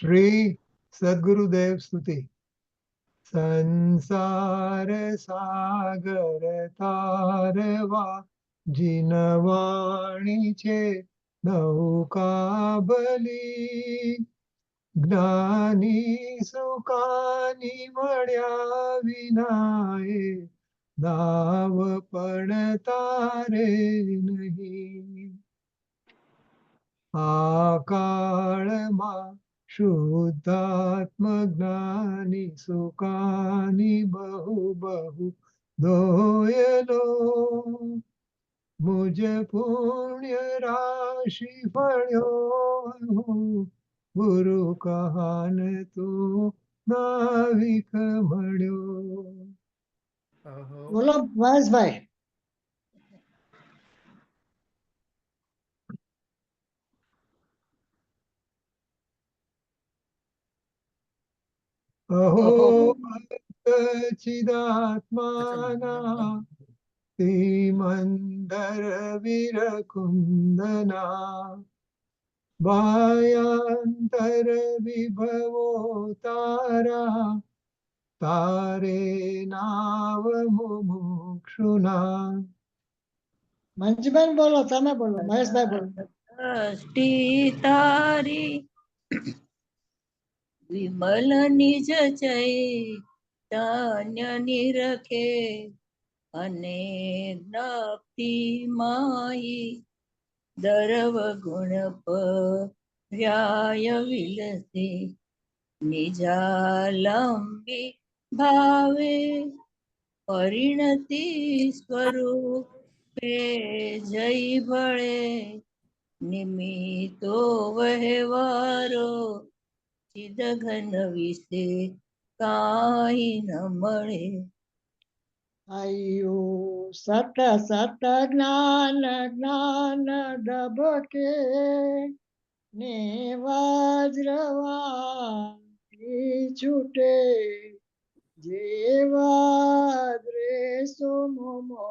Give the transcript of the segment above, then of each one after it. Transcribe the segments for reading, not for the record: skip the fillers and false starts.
શ્રી સદગુરુદેવ સ્તુતિ. સંસાર સાગર તારવા જીનવાણી છે નૌકા ભલી. જ્ઞાની સુકાની મળ્યા વિનાએ નાવ પણ તારે નહીં. આ કાળમાં શુદ્ધાત્મ જ્ઞાની સુકાની બહુ બહુ દોયલો. મુજ પુણ્ય રાશિ ફળ્યો ગુરુ કહાન તું નાવિક મળ્યો. બોલો મહેશભાઈ. અહો ચિદાત્માના મંદર વિરકુંદના બાયાંતર વિભવો તારા તારે નાવ મુમુક્ષુના. મંજુબેન બોલો, તમે બોલો. મહેશભાઈ બોલો. દ્રષ્ટિ તારી વિમલ નિજ ચૈતન્ય નિરખે અને જ્ઞપ્તિ માઈ દરવ ગુણ પર્યાય વિલસે નિજાલંબી ભાવે પરિણતિ સ્વરૂપે જય ભળે નિમિત્તો વહેવારો ચિદઘન વિશે કાંઈ ન મળે. આયુ સત સત જ્ઞાન જ્ઞાન ડબકે ને વજ્રવાથી છૂટે જેવા દ્રેસો મોમો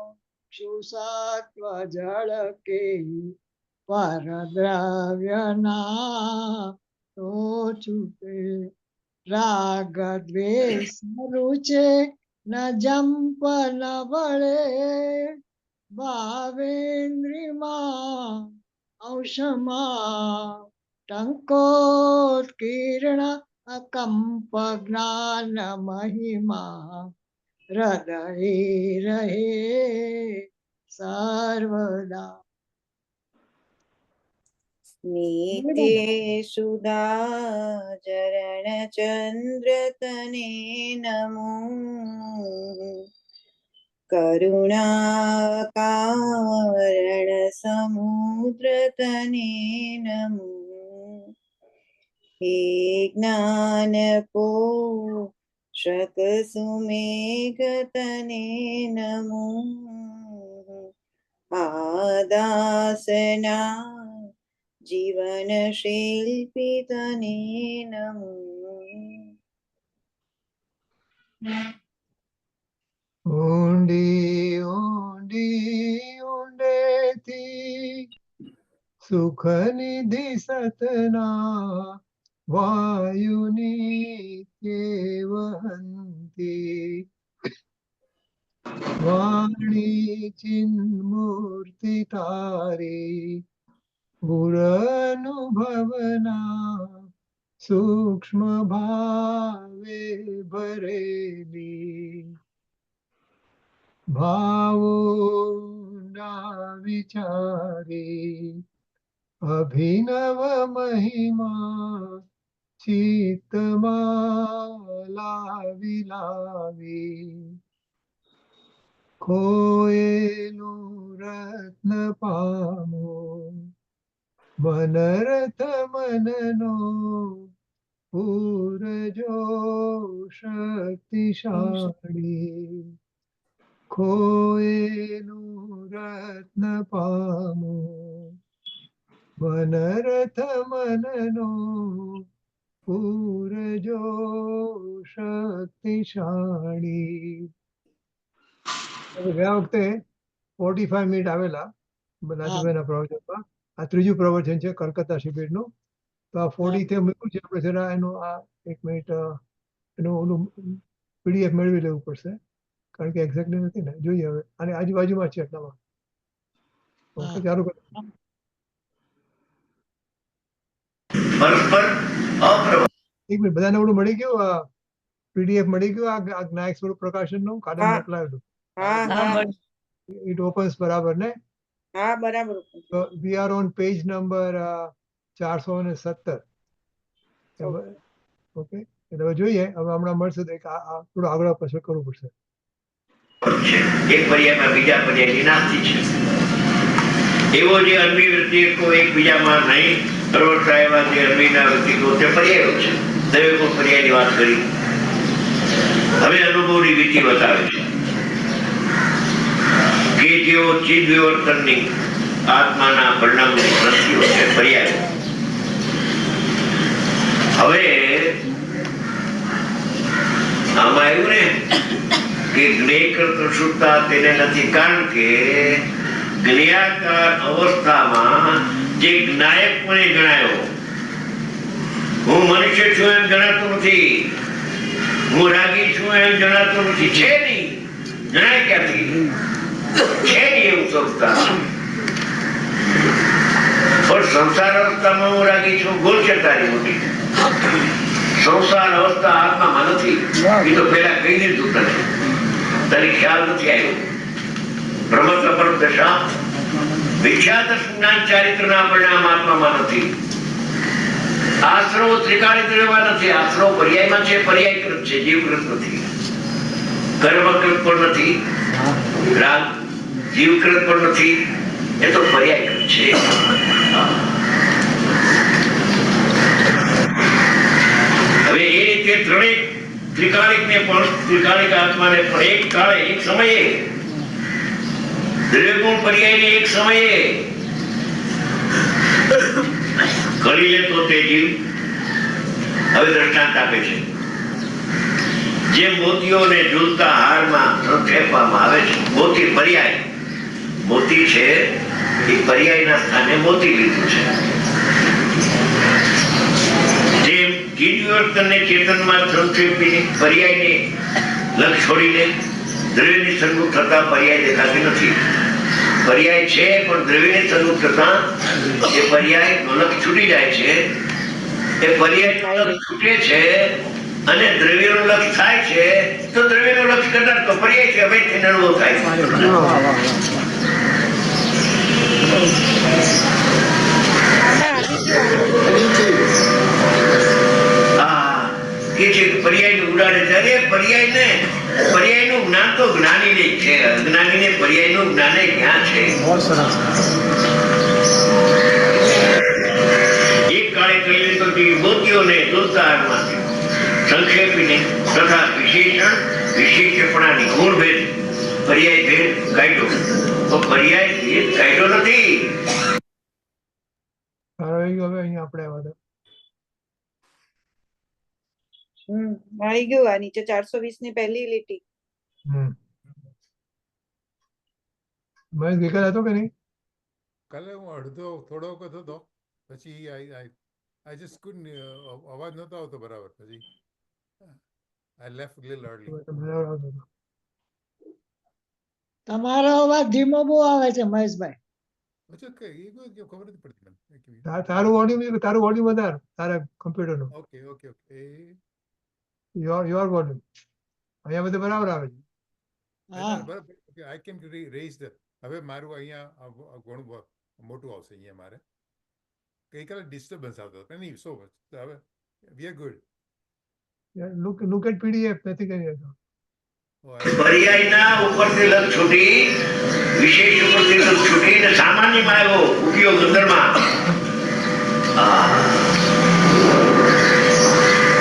ક્ષુસત્વ જળકે પરદ્રવ્યના તો છૂટે. રાગ દ્વેષ રૂચે ન જંપ ન બળે ભાવેન્દ્રિમાં ઔષમા ટંકોત્કીર્ણ અકંપ જ્ઞાન મહિમા હૃદય રહે સર્વદા. નીતે સુધા ચરણ ચંદ્ર તને નમો કરુણા કારણ સમુદ્ર તને નમો હે જ્ઞાન પોષક સુમેઘ તને નમો આદાસના જીવન શિલ્પી તને નમો. ઊંડી ઊંડી ઊંડેથી સુખ નિધિ સતના વાયુની વહંતી વાણી ચિન્મૂર્તિ તારી પુરનુભવના સૂક્ષ્મ ભાવે ભરેલી. ભાવો ના વિચારી અભિનવ મહિમા ચિત્તમાં લાવી લાવી. ખોયેલું રત્ન પામો મનરથ મનનો પૂરજો શક્તિશાળી. ખોયેલું રત્ન પામો મનરથ મનનો પૂરજો શક્તિશાળી. ગયા વખતે 45 મિનિટ આવેલા નાથુભાઈના પ્રવચનમાં. આ ત્રીજું પ્રવચન છે કલકત્તા શિબિરનું. તો આ 40 તે મૂક્યું છે આપણે જરા એનું આ એક મિનિટ એનું ઓલું PDF મેળવી લેવું પડશે કારણ કે એક્ઝેક્ટલી નથી ને જોઈએ હવે અને આજુબાજુમાં છે એટલામાં ઓકે હા. ચાલુ કરો પરસ્પર અપ્રમાણ એક મિનિટ બધાને ઓલું મળી ગયું PDF મળી ગયું આ જ્ઞાયક સ્વરૂપ પ્રકાશનનું કાલે હા. મોકલાવેલું હા હા હા મળી. ઇટ ઓપન્સ બરાબર ને હા બરાબર તો we are on page number 417 okay એટલે હવે જોઈએ હવે હમણાં મળશે તો એક આ થોડું આગળ પાછળ કરવું પડશે છે. એક પર્યાયમાં બીજા પર્યાયની નાસ્તી છે. એવો જે અન્વી વ્યક્તિત્વો એકબીજામાં નહીં પ્રવર્તા એવા જે અન્વીના વ્યક્તિત્વો તે પર્યાયો છે. દરેકો પર્યાયની વાત કરી. હવે અનુભવની વિધિ બતાવે છે કે જેઓ ચિદ વિવર્તનની આત્માના પરિણામની દ્રષ્ટિઓ છે પર્યાય. હવે આમાં આવ્યું ને કે જ્ઞેય કરતા શુદ્ધતા તેને નથી કારણ કે જ્ઞેયાકાર અવસ્થામાં જે જ્ઞાયકપણે ગણાયો હું મનુષ્ય છું એમ જણાતું નથી, હું રાગી છું એમ જણાતું નથી, છે નહીં, જણાય ક્યાંથી છે નહીં એવું સ્વરૂપતા. પણ સંસાર અવસ્થામાં હું રાગી છું ભૂલ છે તારી મોટી. સંસાર અવસ્થા આત્મામાં નથી એ તો પેલા કહી દીધું તને, તારી ખ્યાલ નથી આવ્યો. પ્રમત્ત પરદશા વિખ્યાત જ્ઞાન ચારિત્રના પરિણામ આત્મામાં નથી. આશ્રવ ત્રિકાળિત્રમાં નથી, આશ્રવ પર્યાયમાં છે, પર્યાયકૃત છે, જીવકૃત નથી. કર્મકૃત પણ નથી, રાગ જીવકૃત પણ નથી, એ તો પર્યાયકૃત છે. હવે એ રીતે ત્રણેય ત્રિકાળિકને પણ ત્રિકાળિક આત્માને પણ એક કાળે એક સમયે દ્રવ્યગુણ પર્યાયને એક સમયે કરી લે તો તે જીવ. હવે દ્રષ્ટાંત આપે છે જે મોતીઓને ઝૂલતા હારમાં ફેંકવામાં આવે છે. મોતી પર્યાય, મોતી છે એ પર્યાયના સ્થાને મોતી લીધું છે. જેમ ચિદવિવર્તનને ચેતનમાં સંક્ષેપીને પર્યાયને લક્ષ છોડીને દ્રવ્યની સન્મુખ થતા પર્યાય દેખાતી નથી. પર્યાય છે પણ દ્રવ્યની સન્મુખ થતા એ પર્યાય નો લક્ષ છૂટી જાય છે. એ પર્યાય લક્ષ છૂટે છે અને દ્રવ્યનું લક્ષ થાય છે તો દ્રવ્યનું લક્ષ કરતા તો પર્યાય છે હવે તેને અનુભવ થાય છે. કે છે પર્યાયને ઉડાડે છે. અરે પર્યાયનું જ્ઞાન તો જ્ઞાનીને જ છે, અજ્ઞાનીને પર્યાયનું જ્ઞાન ક્યાં છે? એક કાળે કહી તો વિભૂતિઓને દુર્તારમાંથી સંક્ષેપીને તથા વિશેષપણાની ગુણભેદ પર્યાય ભેદ કાઢ્યો. તો પર્યાય ભેદ કાઢ્યો નથી. હવે અહીંયા આપણે આવ્યા મળી ગયું. આ નીચે 420 ની પહેલી લીટી. મહેશ ગઈકાલે હતો કે નહીં? કાલે હું અડધો થોડો વખત હતો પછી I just couldn't અવાજ નતો આવતો બરાબર. પછી I left a little early. તમારો અવાજ ધીમો બહુ આવે છે મહેશભાઈ. અચ્છા કે એ કોઈ ખબર નથી પડતી મને. તારું વોલ્યુમ વધાર તારા કમ્પ્યુટરનું. ઓકે યોર વોલ્યુમ અહીંયા બધે બરાબર આવે છે. હા બરાબર. Okay I can raise the હવે મારું અહીંયા ઘણું મોટું આવશે અહીંયા મારે. ગઈકાલે ડિસ્ટર્બન્સ આવતો હતો નહીં સો મચ. હવે we are good. Look at PDF નથી કરી શકતો. પર્યાયના ઉપરથી લક્ષ છૂટી, વિશેષ ઉપરથી લક્ષ છૂટી અને સામાન્યમાં આવ્યો ઉપયોગ અંદરમાં.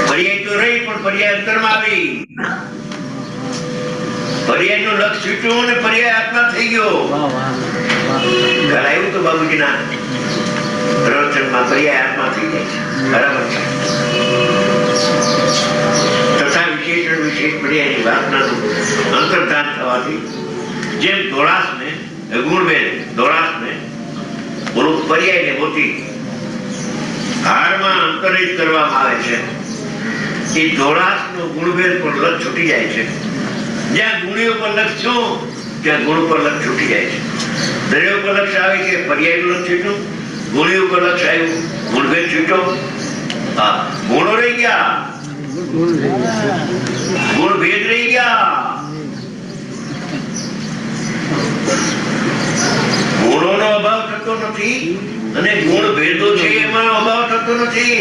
પર્યાય તો રહી પણ પર્યાય અંતરમાં આવી. પર્યાયનું લક્ષ છૂટ્યું અને પર્યાય આત્મા થઈ ગયો. આવ્યું તો બાબુજીના પ્રવચનમાં પર્યાય આત્મા થઈ જાય છે. બરાબર છે. તથા વિશેષણ વિશેષ પર્યાયની વાસનાનું અંતર્ધાન થવાથી જેમ ધોળાસને ગુણબેન ધોળાસને ઓલું પર્યાયને મોતી હારમાં અંતરિત કરવામાં આવે છે એ ધોળાસનો ગુણભેદ પર લક્ષ છૂટી જાય છે. જ્યાં ગુણી ઉપર લક્ષ છો ત્યાં ગુણ ઉપર લક્ષ છૂટી જાય છે. દ્રવ્ય ઉપર લક્ષ આવે છે પર્યાયનું લક્ષ છૂટ્યું, ગુણી ઉપર લક્ષ આવ્યું ગુણભેદ છૂટ્યો. હા, ગુણો રહી ગયા, ગુણભેદ રહી ગયા. ગુણોનો અભાવ થતો નથી અને ગુણ ભેદો છે એમાં અભાવ થતો નથી,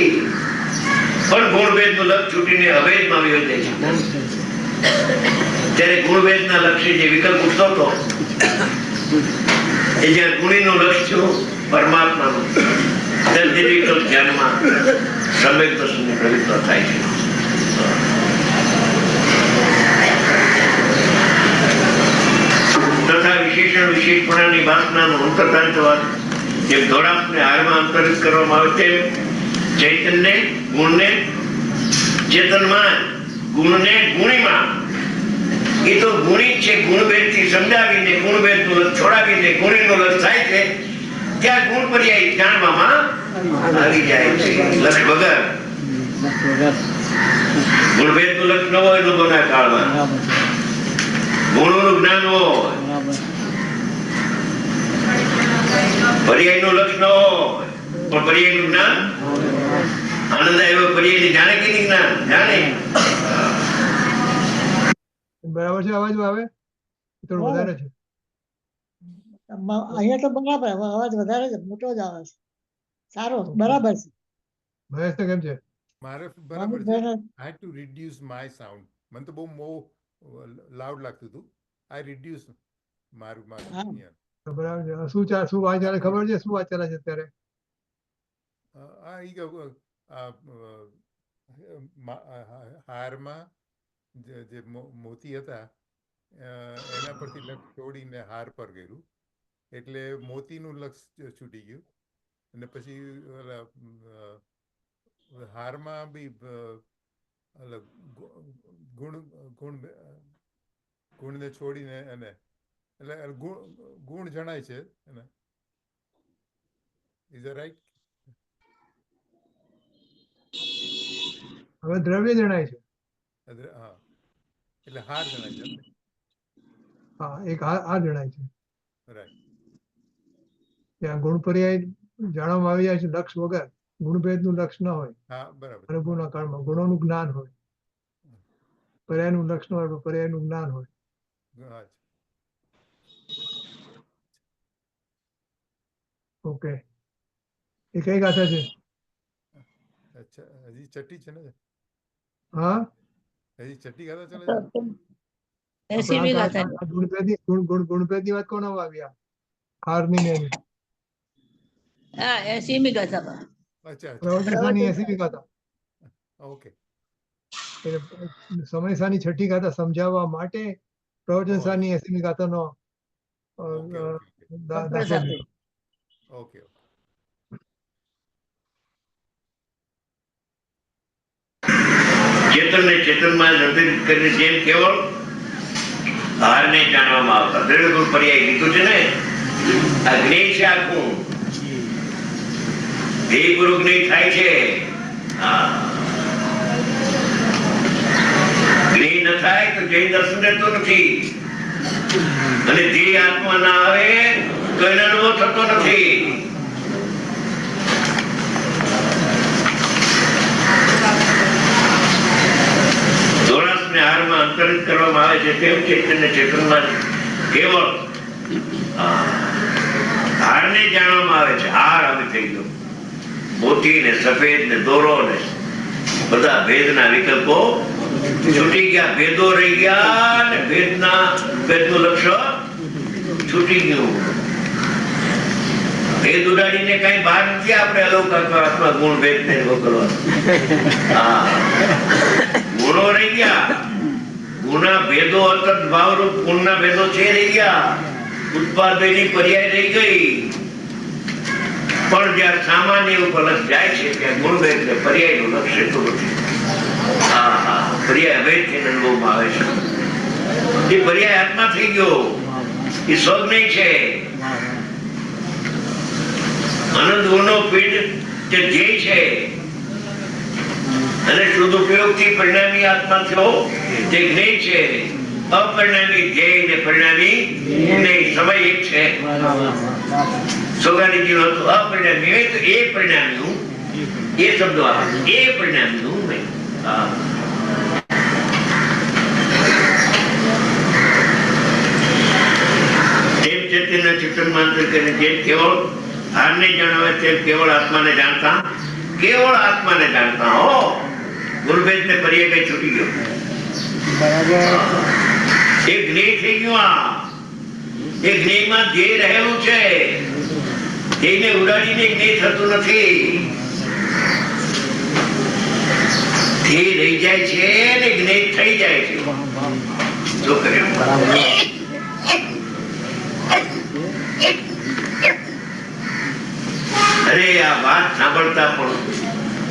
પણ ગુણભેદ નું લક્ષ છૂટીને અભેદમાં વિયોજાય છે. ત્યારે ગુણભેદના લક્ષ્ય જે વિકલ્પ ઉઠતો હતો એ જ્યાં ગુણીનું લક્ષ્ય થયું પરમાત્માનું, ત્યારે તે વિકલ્પ ધ્યાનમાં સમ્યક દર્શનની પ્રવૃત્તિ થાય છે. તથા વિશેષણ વિશેષપણાની વાસનાનું અંતર્ધાંતવાદ જેમ ધોળાસને હારમાં અંતરિત કરવામાં આવે તેમ ચૈતન્ય ગુણને ચેતનમાં, ગુણને ગુણીમાં. એ તો ગુણી છે, ગુણભેદથી સમજાવીને ગુણભેદનું લક્ષ છોડાવીને ગુણીનું લક્ષ થાય છે ત્યાં ગુણ પર્યાય જાણવામાં આવી જાય છે. લક્ષ વગર ગુણભેદનું લક્ષ ન હોય લોકોના કાળમાં, ગુણોનું જ્ઞાન હોય, પર્યાયનું લક્ષ ન હોય પણ પર્યાયનું જ્ઞાન આનંદ આવ્યો. પર્યાયની જાણે કે નહીં જ્ઞાન જાણે. બરાબર છે? અવાજ આવે થોડું વધારે છે. અહીંયા તો બરાબર અવાજ વધારે છે, મોટો જ આવે છે, સારો બરાબર છે. મહેશ ને કેમ છે? મારે બરાબર છે. આઈ હેડ ટુ રિડ્યુસ માય સાઉન્ડ. મને તો બહુ લાઉડ લાગતું હતું. આઈ રિડ્યુસ મારું હા. બરાબર છે. શું વાત ચાલે ખબર છે? શું વાત ચાલે છે અત્યારે? હારમાં જે મોતી હતા એના પરથી લક્ષ છોડીને હાર પર ગયેલું એટલે મોતીનું લક્ષ છૂટી ગયું અને પછી હારમાં બી ગુણને છોડીને અને એટલે ગુણ જણાય છે. Is that right? હવે દ્રવ્ય જણાય છે. હા, એટલે હાર જણાય છે. હા, એક આ જણાય છે. રાઈટ. ત્યાં ગુણ પર્યાય જાણવામાં આવી જાય છે લક્ષ વગર, ગુણભેદ નું લક્ષ ન હોય. હા, બરાબર. અનુભવના કાળમાં ગુણોનું જ્ઞાન હોય, પર્યાયનું લક્ષ ન હોય પણ પર્યાયનું જ્ઞાન હોય. ઓકે, એ કઈ ગાથા છે? અચ્છા, હજી છઠ્ઠી છે ને? હા, હજી છઠ્ઠી ગાથા ચાલે છે. 80મી ગાથા. ગુણભેદની વાત કોણ આવ્યા? હારની ને એની. હા, 80મી ગાથામાં. અચ્છા, પ્રવચનસાની 80મી ગાથા. ઓકે. સમયસાની છઠ્ઠી ગાથા સમજાવવા માટે પ્રવચનસાની 80મી ગાથાનો દાખલો લીધો. ઓકે. ચેતનને ચેતનમાં સંતરિત કરીને જેમ કેવળ હારને જાણવામાં આવતા દ્રવ્ય ગુણ પર્યાય લીધું છે ને. આ જ્ઞેય છે આખું, ધ્યેય પૂર્વક જ્ઞેય થાય છે. જ્ઞેય ન થાય તો જય દર્શન રહેતો નથી અને ધ્યેય આત્મા ના આવે તો એનો અનુભવ થતો નથી. હારમાં અંતરિત કરવામાં આવે છે તેમ ચૈતન્ય ચેતનમાં કેવળ હારને જાણવામાં આવે છે. હાર હવે થઈ ગયો, મોતી ને સફેદ ને દોરો ને બધા ભેદના વિકલ્પો છૂટી ગયા, ભેદો રહી ગયા ને ભેદનું લક્ષ્ય છૂટી ગયું. ભેદ ઉડાડીને કઈ બહાર નથી આપણે અલૌકિક ગુણ ભેદ ને મોકલવા. ગુણો રહી ગયા, ગુના ભેદો અતત ભાવરૂપ ગુણના ભેદો છે રહી ગયા, ઉત્પાદની પર્યાય રહી ગઈ. પણ જ્યાં સામાન્ય ઉપર લક્ષ જાય છે ત્યાં ગુણ ભેદ ને પર્યાય નું લક્ષ રહેતું નથી. પર્યાય અભેદ થી અનુભવમાં આવે છે. એ પર્યાય આત્મા થઈ ગયો, એ સ્વજ્ઞ છે. આનંદ ગુણનો પીઠ તે ધ્યેય છે અને શુદ્ધ ઉપયોગથી પરિણામી આત્મા થયો તે જ્ઞેય છે. અપરિણામી ધ્યેય ને પરિણામી જ્ઞેય સમય એક છે. સોગાનીજીનો હતો અપરિણામી હોય તો એ પરિણામી હું, એ શબ્દો આવે એ પરિણામી હું મેં. તેમ ચૈતન્ય ચિંતનમાં અંતર કરીને જેમ કેવળ હારને જાણવે તેમ કેવળ આત્માને જાણતા, કેવળ આત્માને જાણતા. હો ગુરુભેદ ને પર્યાય કઈ છૂટી ગયો, એ જ્ઞેય થઈ ગયું. આ એ જ્ઞેયમાં ધ્યેય રહેલું છે, ધ્યેયને ઉડાડીને જ્ઞેય થતું નથી. ધ્યેય રહી જાય છે ને જ્ઞેય થઈ જાય છે. શું કર્યું? અરે આ વાત સાંભળતા પણ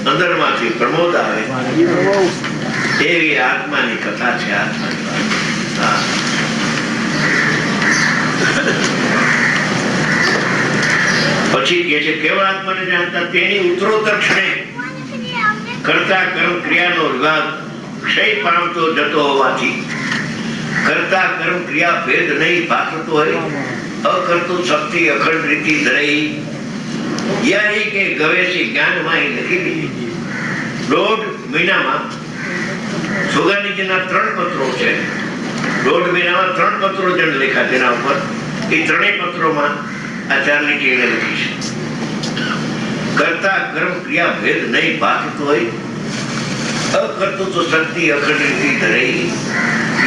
અંદરમાંથી પ્રમોદ આવે એવી આત્માની કથા છે. આત્માની વાત. પછી કે છે કેવળ આત્માને જાણતા તેની ઉત્તરોત્તર ક્ષણે કરતા કર્મ ક્રિયાનો વિભાગ ક્ષય પામતો જતો હોવાથી કરતા કર્મ ક્રિયા ભેદ નહીં પાકતો હોય અકર્તું શક્તિ અખંડ રીતિ ધરાઈ યારી કે ગવેશી જ્ઞાનમાં લખી દીધી. 1.5 મહિનામાં સોગાનીજીના 3 પત્રો છે. 1.5 મહિનામાં 3 પત્રો જેને લખ્યા તેના ઉપર. એ 3 પત્રોમાં આ 4 લીટી એને લખી છે. કરતા કર્મ ક્રિયા ભેદ નહીં પાકતો હોય અકર્તું તો શક્તિ અખંડ રીતિ ધરાઈ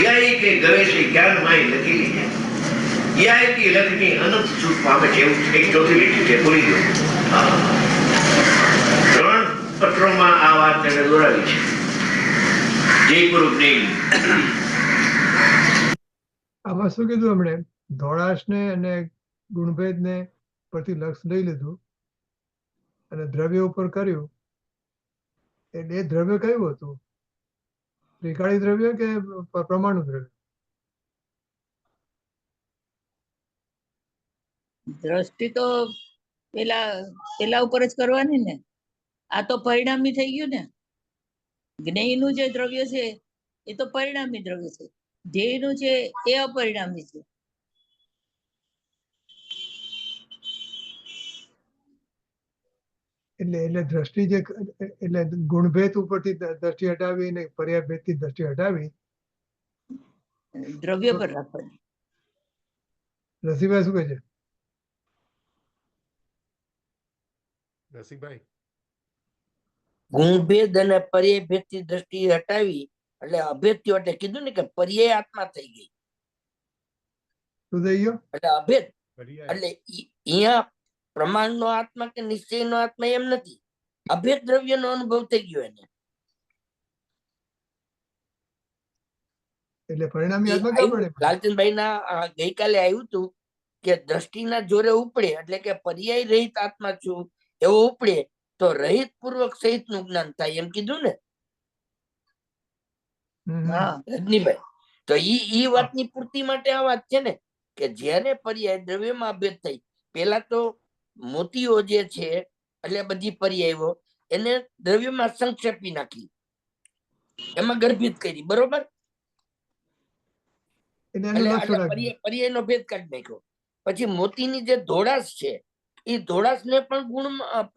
યારી કે ગવેશી જ્ઞાનમાં લખી દીધી. યાયકી લખની અનંત સુખ પામે છે એવું એક 4th લીટી છે. ભૂલી ગયો. 3 પત્રોમાં આ વાત તેને દોરાવી છે. જય ગુરુ જ્ઞેય. આમાં શું કીધું એમણે? ધોળાશને અને ગુણભેદને પરથી લક્ષ લઈ લીધું અને દ્રવ્ય ઉપર કર્યું. એટલે એ દ્રવ્ય કયું હતું? ત્રિકાળી દ્રવ્ય કે પરમાણુ દ્રવ્ય? દ્રષ્ટિ તો પેલા ઉપર જ કરવાની ને. આ તો પરિણામી થઈ ગયું ને. જ્ઞેયનું જે દ્રવ્ય છે એ તો પરિણામી દ્રવ્ય છે, ધ્યેયનું છે એ અપરિણામી છે. એટલે દ્રષ્ટિ જે એટલે ગુણભેદ ઉપરથી દ્રષ્ટિ હટાવી ને પર્યાભેદ થી દ્રષ્ટિ હટાવી દ્રવ્ય પર રાખવાની. રસીભાઈ શું કહે છે? રસિકભાઈ ગુણભેદ અને પર્યાયભેદ થી દ્રષ્ટિ હટાવી એટલે અભેદ થયો. એટલે કીધું ને કે પર્યાય આત્મા થઈ ગઈ શું થઈ ગયો? એટલે અભેદ. પર્યાય એટલે અહીંયા પ્રમાણ નો આત્મા કે નિશ્ચય નો આત્મા એમ નથી, અભેદ દ્રવ્ય નો અનુભવ થઈ ગયો એને. એટલે પરિણામી આત્મા ક્યાં પડે? લાલચંદભાઈ ના ગઈકાલે આવ્યું હતું કે દ્રષ્ટિના જોરે ઉપડે એટલે કે પર્યાય રહિત આત્મા છું એવો ઉપડે તો રહિત પૂર્વક સહિત નું જ્ઞાન થાય એમ કીધું ને હા રજનીભાઈ. તો ઈ વાતની પૂર્તિ માટે આ વાત છે ને કે જ્યારે પર્યાય દ્રવ્યમાં અભેદ થઈ, પેલા તો મોતીઓ જે છે એટલે બધી પર્યાયો એને દ્રવ્યમાં સંક્ષેપી નાખી, એમાં ગર્ભિત કરી, બરોબર? પર્યાયનો ભેદ કાઢી નાખ્યો. પછી મોતીની જે ધોળાશ છે એ ધોળાશ ને પણ ગુણ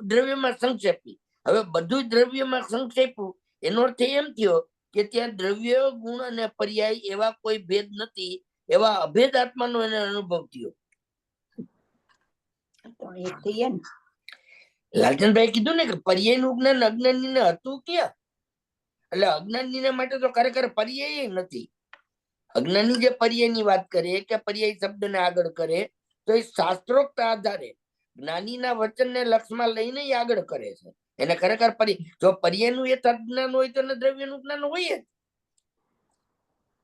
દ્રવ્યમાં સંક્ષેપી. હવે બધું દ્રવ્યમાં સંક્ષેપ્યું એનો અર્થ એમ થયો કે ત્યાં દ્રવ્ય ગુણ અને પર્યાય એવા કોઈ ભેદ નથી, એવા અભેદ આત્માનો એને અનુભવ થયો. લાલચંદભાઈ કીધું ને કે પર્યાય નું જ્ઞાન અજ્ઞાની ને હતું ક્યાં? એટલે અજ્ઞાની ને માટે તો ખરેખર પર્યાય નથી. અજ્ઞાની જે પર્યાય ની વાત કરે કે પર્યાય શબ્દ ને આગળ કરે તો એ શાસ્ત્રોક્ત આધારે જ્ઞાનીના વચન ને લક્ષમાં લઈને આગળ કરે છે. એને ખરેખર જો પર્યાય નું જ્ઞાન હોય તો દ્રવ્ય નું જ્ઞાન હોય જ.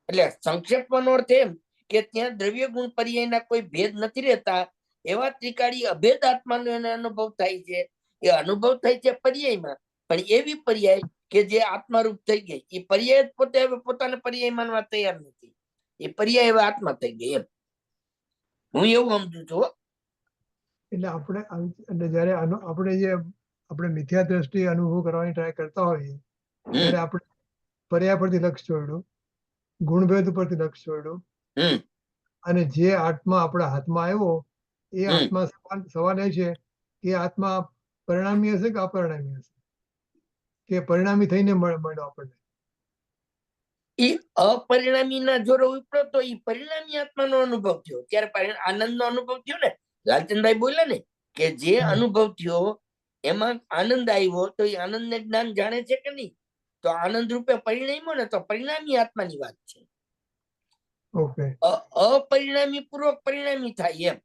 એટલે સંક્ષેપનો અર્થ એમ કે ત્યાં દ્રવ્ય ગુણ પર્યાયના કોઈ ભેદ નથી રહેતા, એવા ત્રિકાળી અભેદ આત્માનો એને અનુભવ થાય છે. એ અનુભવ થાય છે પર્યાયમાં, પણ એવી પર્યાય કે જે આત્મારૂપ થઈ ગઈ. એ પર્યાય પોતે હવે પોતાને પર્યાય માનવા તૈયાર નથી, એ પર્યાય હવે આત્મા થઈ ગઈ એમ હું એવું સમજુ છું. એટલે આપણે જયારે આપણે જે આપણે મિથ્યા દ્રષ્ટિ અનુભવ કરવાની ટ્રાય કરતા હોઈએ ત્યારે આપણે પર્યાય પરથી લક્ષ છોડ્યું, ગુણભેદ ઉપરથી લક્ષ છોડ્યું, હમ અને જે આત્મા આપણા હાથમાં આવ્યો એ હમ. આત્મા સવાલ એ છે કે આત્મા પરિણામી હશે કે અપરિણામી હશે, કે પરિણામી થઈને મળ્યો આપણને. એ અપરિણામી ના જોરો ઉપડ્યો તો એ પરિણામી આત્માનો અનુભવ થયો ત્યારે આનંદ નો અનુભવ થયો ને. લાલચંદભાઈ બોલ્યા ને કે જે અનુભવ થયો એમાં આનંદ આવ્યો તો એ આનંદ ને જ્ઞાન જાણે છે કે નહીં? તો આનંદ રૂપે પરિણમ્યો ને તો પરિણામી આત્માની વાત છે. ઓકે, અપરિણામી પૂર્વક પરિણામી થાય એમ.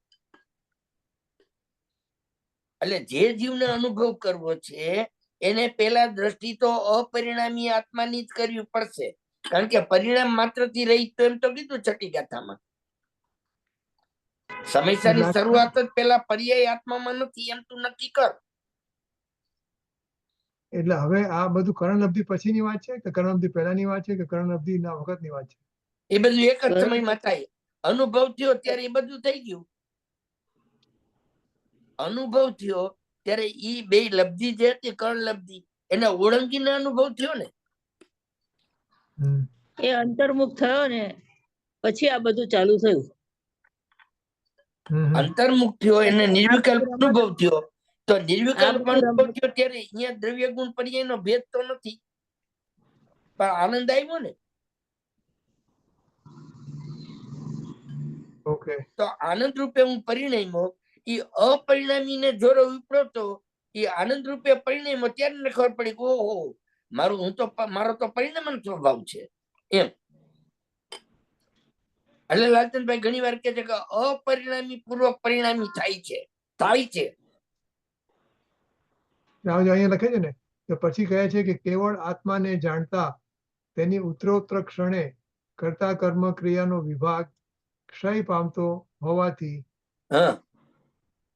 એટલે જે જીવને અનુભવ કરવો છે એને પેલા દ્રષ્ટિ તો અપરિણામી આત્માની જ કરવી પડશે, કારણ કે પરિણામ માત્ર થી રહી તો એમ તો કીધું છઠ્ઠી ગાથામાં. સમસ્યાની શરૂઆત જ પેલા પર્યાય આત્મામાં નથી એમ તું નક્કી કર. એટલે હવે આ બધું કર્ણલબ્ધિ પછીની વાત છે કે કર્ણલબ્ધિ પહેલાની વાત છે કે કર્ણલબ્ધિ ના વખતની વાત છે? એ બધું એક જ સમયમાં થાય. અનુભવ થયો ત્યારે એ બધું થઈ ગયું. અનુભવ થયો ત્યારે ઈ બે લબ્ધિ જે હતી કર્ણલબ્ધિ એને ઓળંગીને અનુભવ થયો ને. હમ. એ અંતર્મુખ થયો ને પછી આ બધું ચાલુ થયું. હમ, હમ. અંતર્મુખ થયો એને નિર્વિકલ્પ અનુભવ થયો. તો નિર્વિકલ્પ આ અનુભવ થયો ત્યારે અહીંયા દ્રવ્ય ગુણ પર્યાય નો ભેદ તો નથી, પણ આનંદ આવ્યો ને. ઓકે, તો આનંદ રૂપે હું પરિણમ્યો, એ અપરિણામીને જોરો ઉપડ્યો તો એ આનંદ રૂપે પરિણમ્યો ત્યારે મને ખબર પડી કે ઓહો મારો તો પરિણામનો સ્વભાવ છે એમ. એટલે લાલચંદભાઈ ઘણી વાર કહે છે કે અપરિણામી પૂર્વક પરિણામી થાય છે. અહીંયા લખે છે ને કે પછી કહે છે કે કેવળ આત્માને જાણતા તેની ઉત્તરોત્તર ક્ષણે કર્તા કર્મ ક્રિયાનો વિભાગ ક્ષય પામતો હોવાથી, હા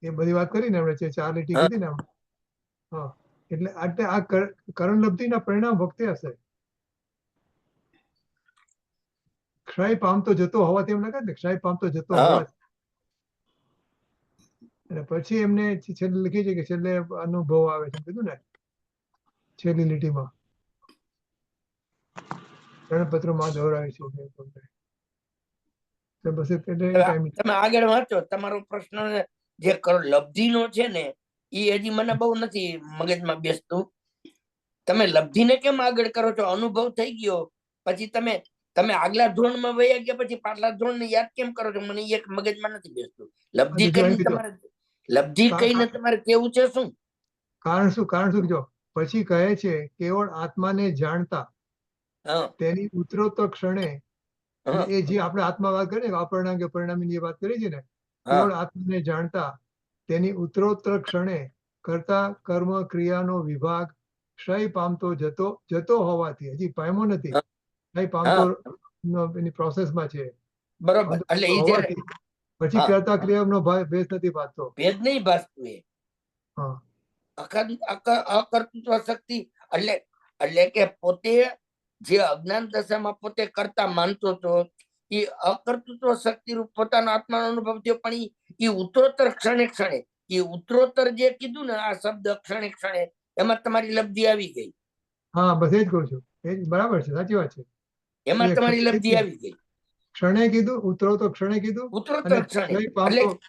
એ બધી વાત કરી ને આપણે, 4 લીટી કીધી ને આપણે. હા, એટલે આ કર્ણલબ્ધિના પરિણામ વખતે હશે. ક્ષય પામતો જતો હોવાથી એમ લખે ને, ક્ષય પામતો જતો હા. હોવાથી. અને પછી એમને છેલ્લે લખી છે કે છેલ્લે અનુભવ આવે છે કીધું ને છેલ્લી લીટીમાં ગણપત્રમાં દોહરાય છે કે પોતે. તો બસ એટલે ટાઈમ તમે આગળ વાંચો. તમારો પ્રશ્ન જે લબ્ધિનો છે ને એ હજી મને બહુ નથી મગજમાં બેસતું. તમે લબ્ધિને કેમ આગળ કરો છો? અનુભવ થઈ ગયો પછી તમે આગલા ધોરણમાં વયા ગયા પછી પાછલા ધોરણને યાદ કેમ કરો છો? મને એક મગજમાં નથી બેસતું. લબ્ધિ કહીને તમારે કેવું છે શું? કારણ શું જો પછી કહે છે કેવળ આત્માને જાણતા હા તેની ઉત્તરોત્તર ક્ષણે, હા એ જે આપણે આત્મા વાત કરીએ અપરિણામ કે પરિણામી ની વાત કરી છે ને, હા કેવળ આત્માને જાણતા તેની ઉત્તરોત્તર ક્ષણે કરતા કર્મ ક્રિયાનો વિભાગ ક્ષય પામતો જતો હોવાથી, હજી પામ્યો નથી, હા. ક્ષય પામતો એની પ્રોસેસમાં છે બરોબર. એટલે એ જયારે હોવાથી પછી હા. કરતા ક્રિયાનો ભેદ નથી પામતો. ભેદ નહીં ભાસતું એ હા, અકર્તૃત્વ શક્તિ એટલે કે પોતે જે અજ્ઞાન દશામાં પોતે કરતા માનતો હતો એ અકર્તૃત્વ શક્તિ રૂપ પોતાનો આત્માનો અનુભવ થયો, પણ એ ઉત્તરોત્તર ક્ષણે એ ઉત્તરોત્તર જે કીધું ને આ શબ્દ ક્ષણે એમાં તમારી લબ્ધિ આવી ગઈ. હા, બસ એ જ કહું છું. એ જ બરાબર છે, સાચી વાત છે. એમાં તમારી લબ્ધિ આવી ગઈ. ક્ષણે કીધું, ઉત્તરોત્તર ક્ષણે કીધું, ઉત્તરોત્તર અને ક્ષણે ક્ષય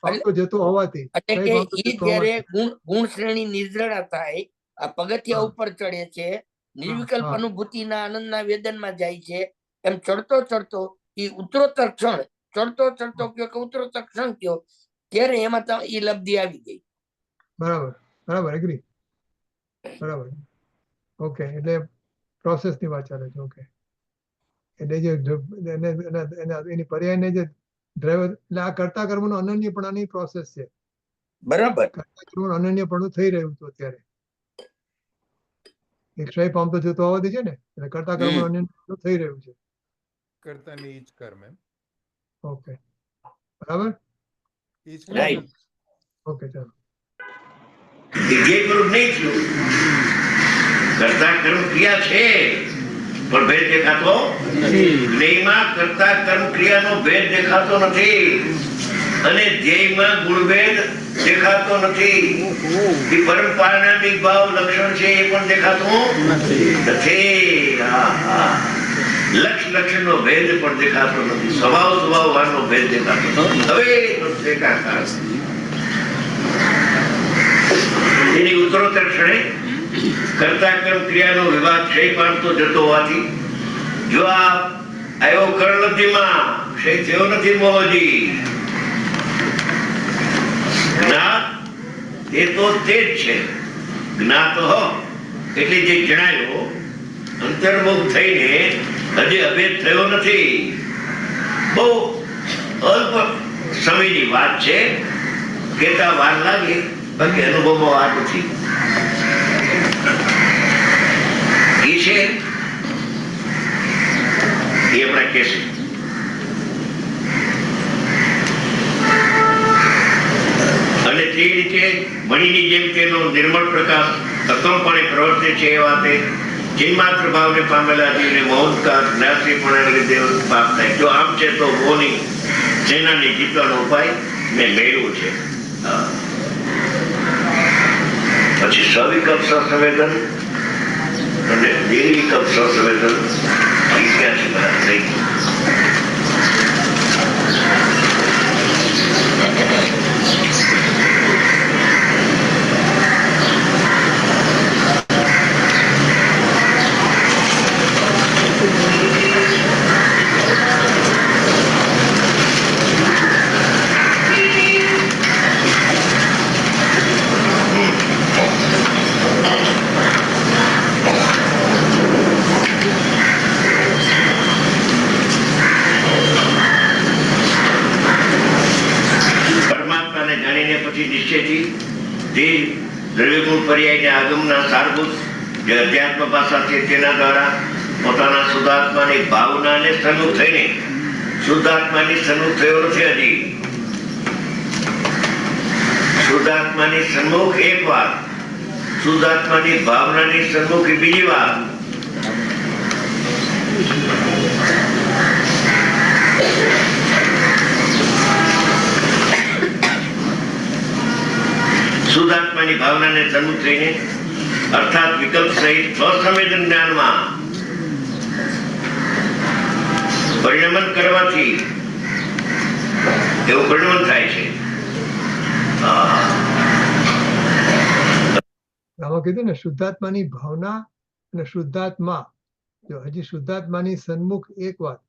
પામતો જતો હોવાથી, એટલે ક્ષય કે પામતો ઈ જતો જયારે હોવાથી. ગુણ શ્રેણી નિર્જળા થાય, આ પગથિયા હા. ઉપર ચડે છે, નિર્વિકલ્પ હા. અનુભૂતિના આનંદના વેદનમાં જાય છે, એમ ચડતો ઈ ઉત્તરોત્તર ક્ષણ ચડતો કયો કે ઉત્તરોત્તર ક્ષણ કયો ત્યારે એમાં ઈ લબ્ધિ આવી ગઈ. બરાબર એગ્રી. બરાબર. ઓકે, એટલે પ્રોસેસની વાત ચાલે છે. ઓકે, એટલે જે એની પર્યાયને જે ડ્રાઈવર, એટલે આ કરતા કર્મનો અનન્યપણાની પ્રોસેસ છે. બરાબર. કરતા કર્મનું અનન્યપણું થઈ રહ્યું હતું અત્યારે. એ ક્ષય પામતો જતો હોવાથી છે ને, એટલે કરતા કર્મનું અનન્યપણું થઈ રહ્યું છે. કર્તાની ઈ જ કર્મ એમ. ઓકે, બરાબર. ઈ જ રાઈટ. ઓકે, ચાલો. વિજયપૂર્વક નહીં થયું. કરતા કર્મ ક્રિયા છે પણ ભેદ દેખાતો જ્ઞેયમાં કરતા કર્મ ક્રિયાનો ભેદ દેખાતો નથી, અને ધ્યેયમાં ગુણભેદ દેખાતો નથી. એ પરમ પારણામિક ભાવ લક્ષણ છે એ પણ દેખાતું નથી. લક્ષણનો ભેદ પણ દેખાતો નથી. સ્વભાવનો ભેદ દેખાતો નથી. હવે દેખાતા એની ઉત્તરોત્તર ક્ષણે કર્તા કર્મ ક્રિયાનો વિભાગ ક્ષય પામતો જતો હોવાથી જો આ આવ્યો કર્ણલબ્ધિમાં ક્ષય થયો નથી મોહજી. જ્ઞાત એ તો તે જ છે. જ્ઞાત એટલે જે જણાયો અંતર્મુખ થઈને હજી અભેદ થયો નથી. બહુ અલ્પ સમયની વાત છે. કેતા વાર લાગે બાકી અનુભવમાં વાર નથી. એ છે એ હમણાં કહેશે. અને તે રીતે મણીની જેમ તેનો નિર્મળ પ્રકાશ અકમપણે પ્રવર્તે છે એ વાતે ચિન્માત્ર ભાવને પામેલા જીવને મૌનકાર જ્ઞાતિપણાને લીધે પાપ થાય. જો આમ છે તો મોહની સેનાને જીતવાનો ઉપાય મેં મેળવ્યો છે. પછી સવિકલ્પ સંવેદન અને નિર્વિકલ્પ સંવેદન ક્યાં છે નહીં. પર્યાયના આગમના સારભૂત જે અધ્યાત્મ ભાષા છે તેના દ્વારા પોતાના શુદ્ધાત્માની ભાવનાને સન્મુખ થઈને શુદ્ધાત્માની સન્મુખ થયો નથી હજી. શુદ્ધાત્માની સન્મુખ એક વાર, શુદ્ધાત્માની ભાવનાની સન્મુખ બીજી વાર. શુદ્ધાત્માની ભાવનાને સન્મુખ થઈને અર્થાત વિકલ્પ સહિત સ્વસંવેદન જ્ઞાનમાં પરિણમન કરવાથી એવું પરિણમન થાય છે. આમાં કીધું ને શુદ્ધાત્માની ભાવના અને શુદ્ધાત્મા. જો હજી શુદ્ધાત્માની સન્મુખ એક વાત,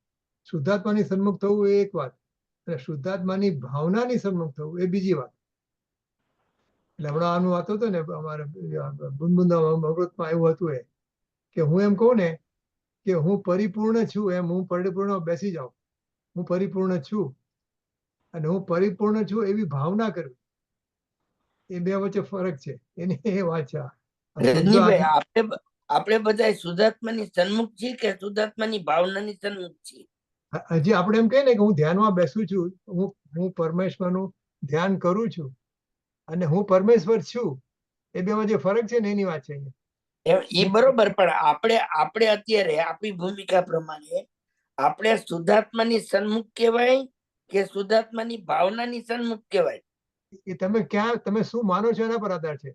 શુદ્ધાત્માની સન્મુખ થવું એ એક વાત, અને શુદ્ધાત્માની ભાવનાની સન્મુખ થવું એ બીજી વાત. એટલે હમણાં આનું વાતો હતો ને અમારે અમૃતમાં એવું હતું એ કે હું એમ કહું ને કે હું પરિપૂર્ણ છું, એમ હું પરિપૂર્ણ બેસી જાઉં, હું પરિપૂર્ણ છું અને હું પરિપૂર્ણ છું એવી ભાવના કરવી, એ બે વચ્ચે ફરક છે. એની એ વાત છે. આપણે બધા શુદ્ધાત્માની સન્મુખ છીએ કે શુદ્ધાત્માની ભાવનાની સન્મુખ છીએ? હજી આપણે એમ કહીએ ને કે હું ધ્યાનમાં બેસું છું, હું પરમેશ્વરનું ધ્યાન કરું છું અને હું પરમેશ્વર છું, એ બે વચ્ચે ફરક છે ને એની વાત છે. એ બરોબર, પણ આપણે અત્યારે આપણી ભૂમિકા પ્રમાણે આપણે શુદ્ધાત્માની સન્મુખ કહેવાય કે શુદ્ધાત્માની ભાવનાની સન્મુખ કહેવાય? એ તમે શું માનો છો એના પર આધાર છે.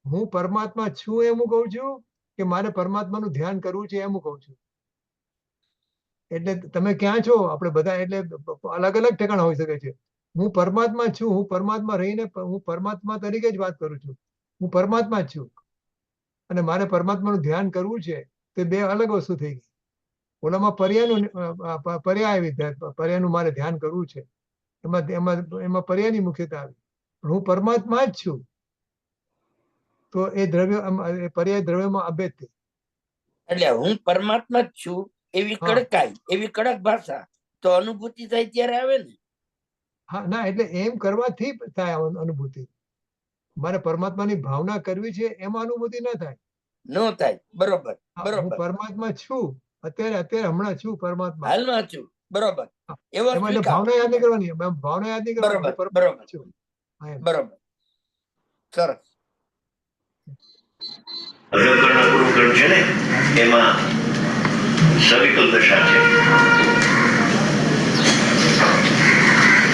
હું પરમાત્મા છું એમ હું કહું છું કે મારે પરમાત્માનું ધ્યાન કરવું છે એમ હું કહું છું. એટલે તમે ક્યાં છો? આપણે બધા એટલે અલગ અલગ ઠેકાણા હોઈ શકે છે. હું પરમાત્મા છું, હું પરમાત્મા રહીને હું પરમાત્મા તરીકે જ વાત કરું છું, હું પરમાત્મા જ છું અને મારે પરમાત્માનું ધ્યાન કરવું છે, તે બે અલગ વસ્તુ થઈ ગઈ. ઓલામાં પર્યાયનું મારે ધ્યાન કરવું છે, એમાં પર્યાયની મુખ્યતા આવી. પણ હું પરમાત્મા જ છું તો એ પર્યાય દ્રવ્યમાં અભેદ થઈ. એટલે હું પરમાત્મા જ છું એવી કડકાઈ, એવી કડક ભાષા તો અનુભૂતિ થાય ત્યારે આવે ને? હા, ના, એટલે એમ કરવાથી થાય અનુભૂતિ. મારે પરમાત્માની ભાવના કરવી છે એમાં અનુભૂતિ ન થાય. ન થાય. બરોબર, બરોબર. હું પરમાત્મા છું, અત્યારે હમણાં છું પરમાત્મા, હાલમાં છું. બરોબર. એવો ભાવના યાદ નહીં કરવાની, ભાવના યાદ નહીં કરવાની. બરોબર, બરોબર. સરસ. અજગરના ગુરુકરણ છે ને એમાં સવિકલ્પ દશા છે.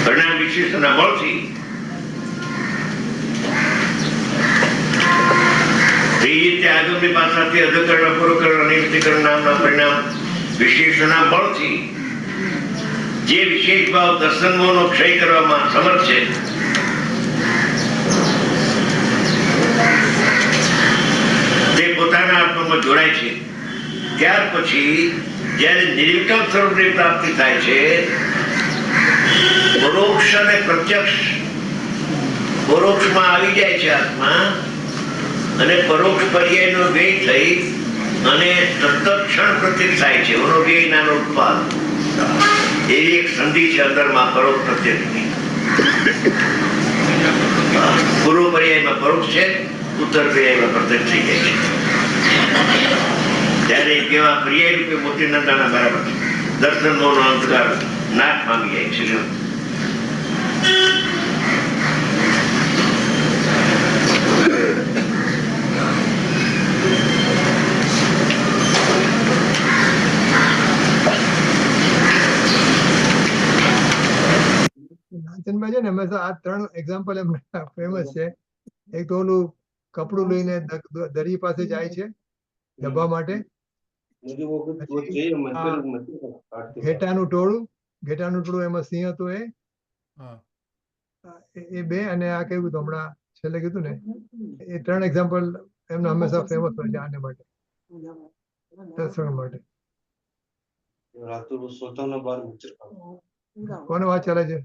પરિણામ વિશેષના બળથી એ રીતે આગમની પાછળથી અધકરણ અપૂર્વકરણ અનિશ્ચિતકરણ નામના પરિણામ વિશેષના બળથી જે વિશેષ ભાવ દર્શન મોહનો ક્ષય કરવામાં સમર્થ છે તે પોતાના આત્મામાં જોડાય છે. ત્યાર પછી જ્યારે નિર્વિકલ્પ સ્વરૂપની પ્રાપ્તિ થાય છે, પરોક્ષ અને પ્રત્યક્ષ, પરોક્ષમાં આવી જાય છે આત્મા અને પરોક્ષ પર્યાયનો વ્યય થઈ અને તત્ક્ષણ પ્રત્યક્ષ થાય છે. એનો વ્યય નાનો ઉત્પાદ એવી એક સંધિ છે અંદરમાં પરોક્ષ પ્રત્યક્ષની. પૂર્વ પર્યાયમાં પરોક્ષ છે, ઉત્તર પર્યાયમાં પ્રત્યક્ષ થઈ જાય છે. ત્યારે કેવા પર્યાય રૂપે મોટી નંદાના બરાબર દર્શન મોહનો અંધકાર નાશ પામી જાય છે. નાચનમાં છે ને હંમેશા આ 3 એક્ઝામ્પલ એમ ફેમસ છે. એક તો ઓલું કપડું લઈને દરિયા પાસે જાય છે ડબ્બા માટે, ઘેટાનું ટોળું એમાં સિંહ હતો એ હા. બે, અને આ કેવું હતું હમણાં છેલ્લે કીધું ને, એ 3 એક્ઝામ્પલ એમના હંમેશા ફેમસ હોય છે આને માટે, દર્શન માટે. કોને વાત ચાલે છે?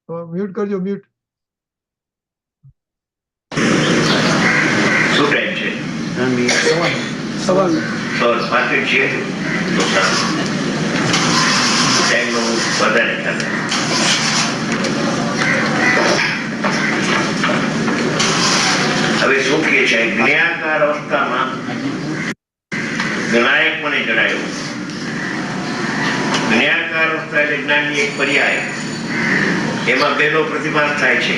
મ્યુટ કરજો, મ્યુટ. શું ટાઈમ છે? માર્કેટ છે તો ટાઈમનો વધારે ખ્યાલ. હવે શું કહે છે? જ્ઞાનકાર અવસ્થામાં જ્ઞાયક મને જણાયું. જ્ઞાનકાર અવસ્થા એટલે જ્ઞાનની એક પર્યાય, એમાં બેનો પ્રતિભાસ થાય છે.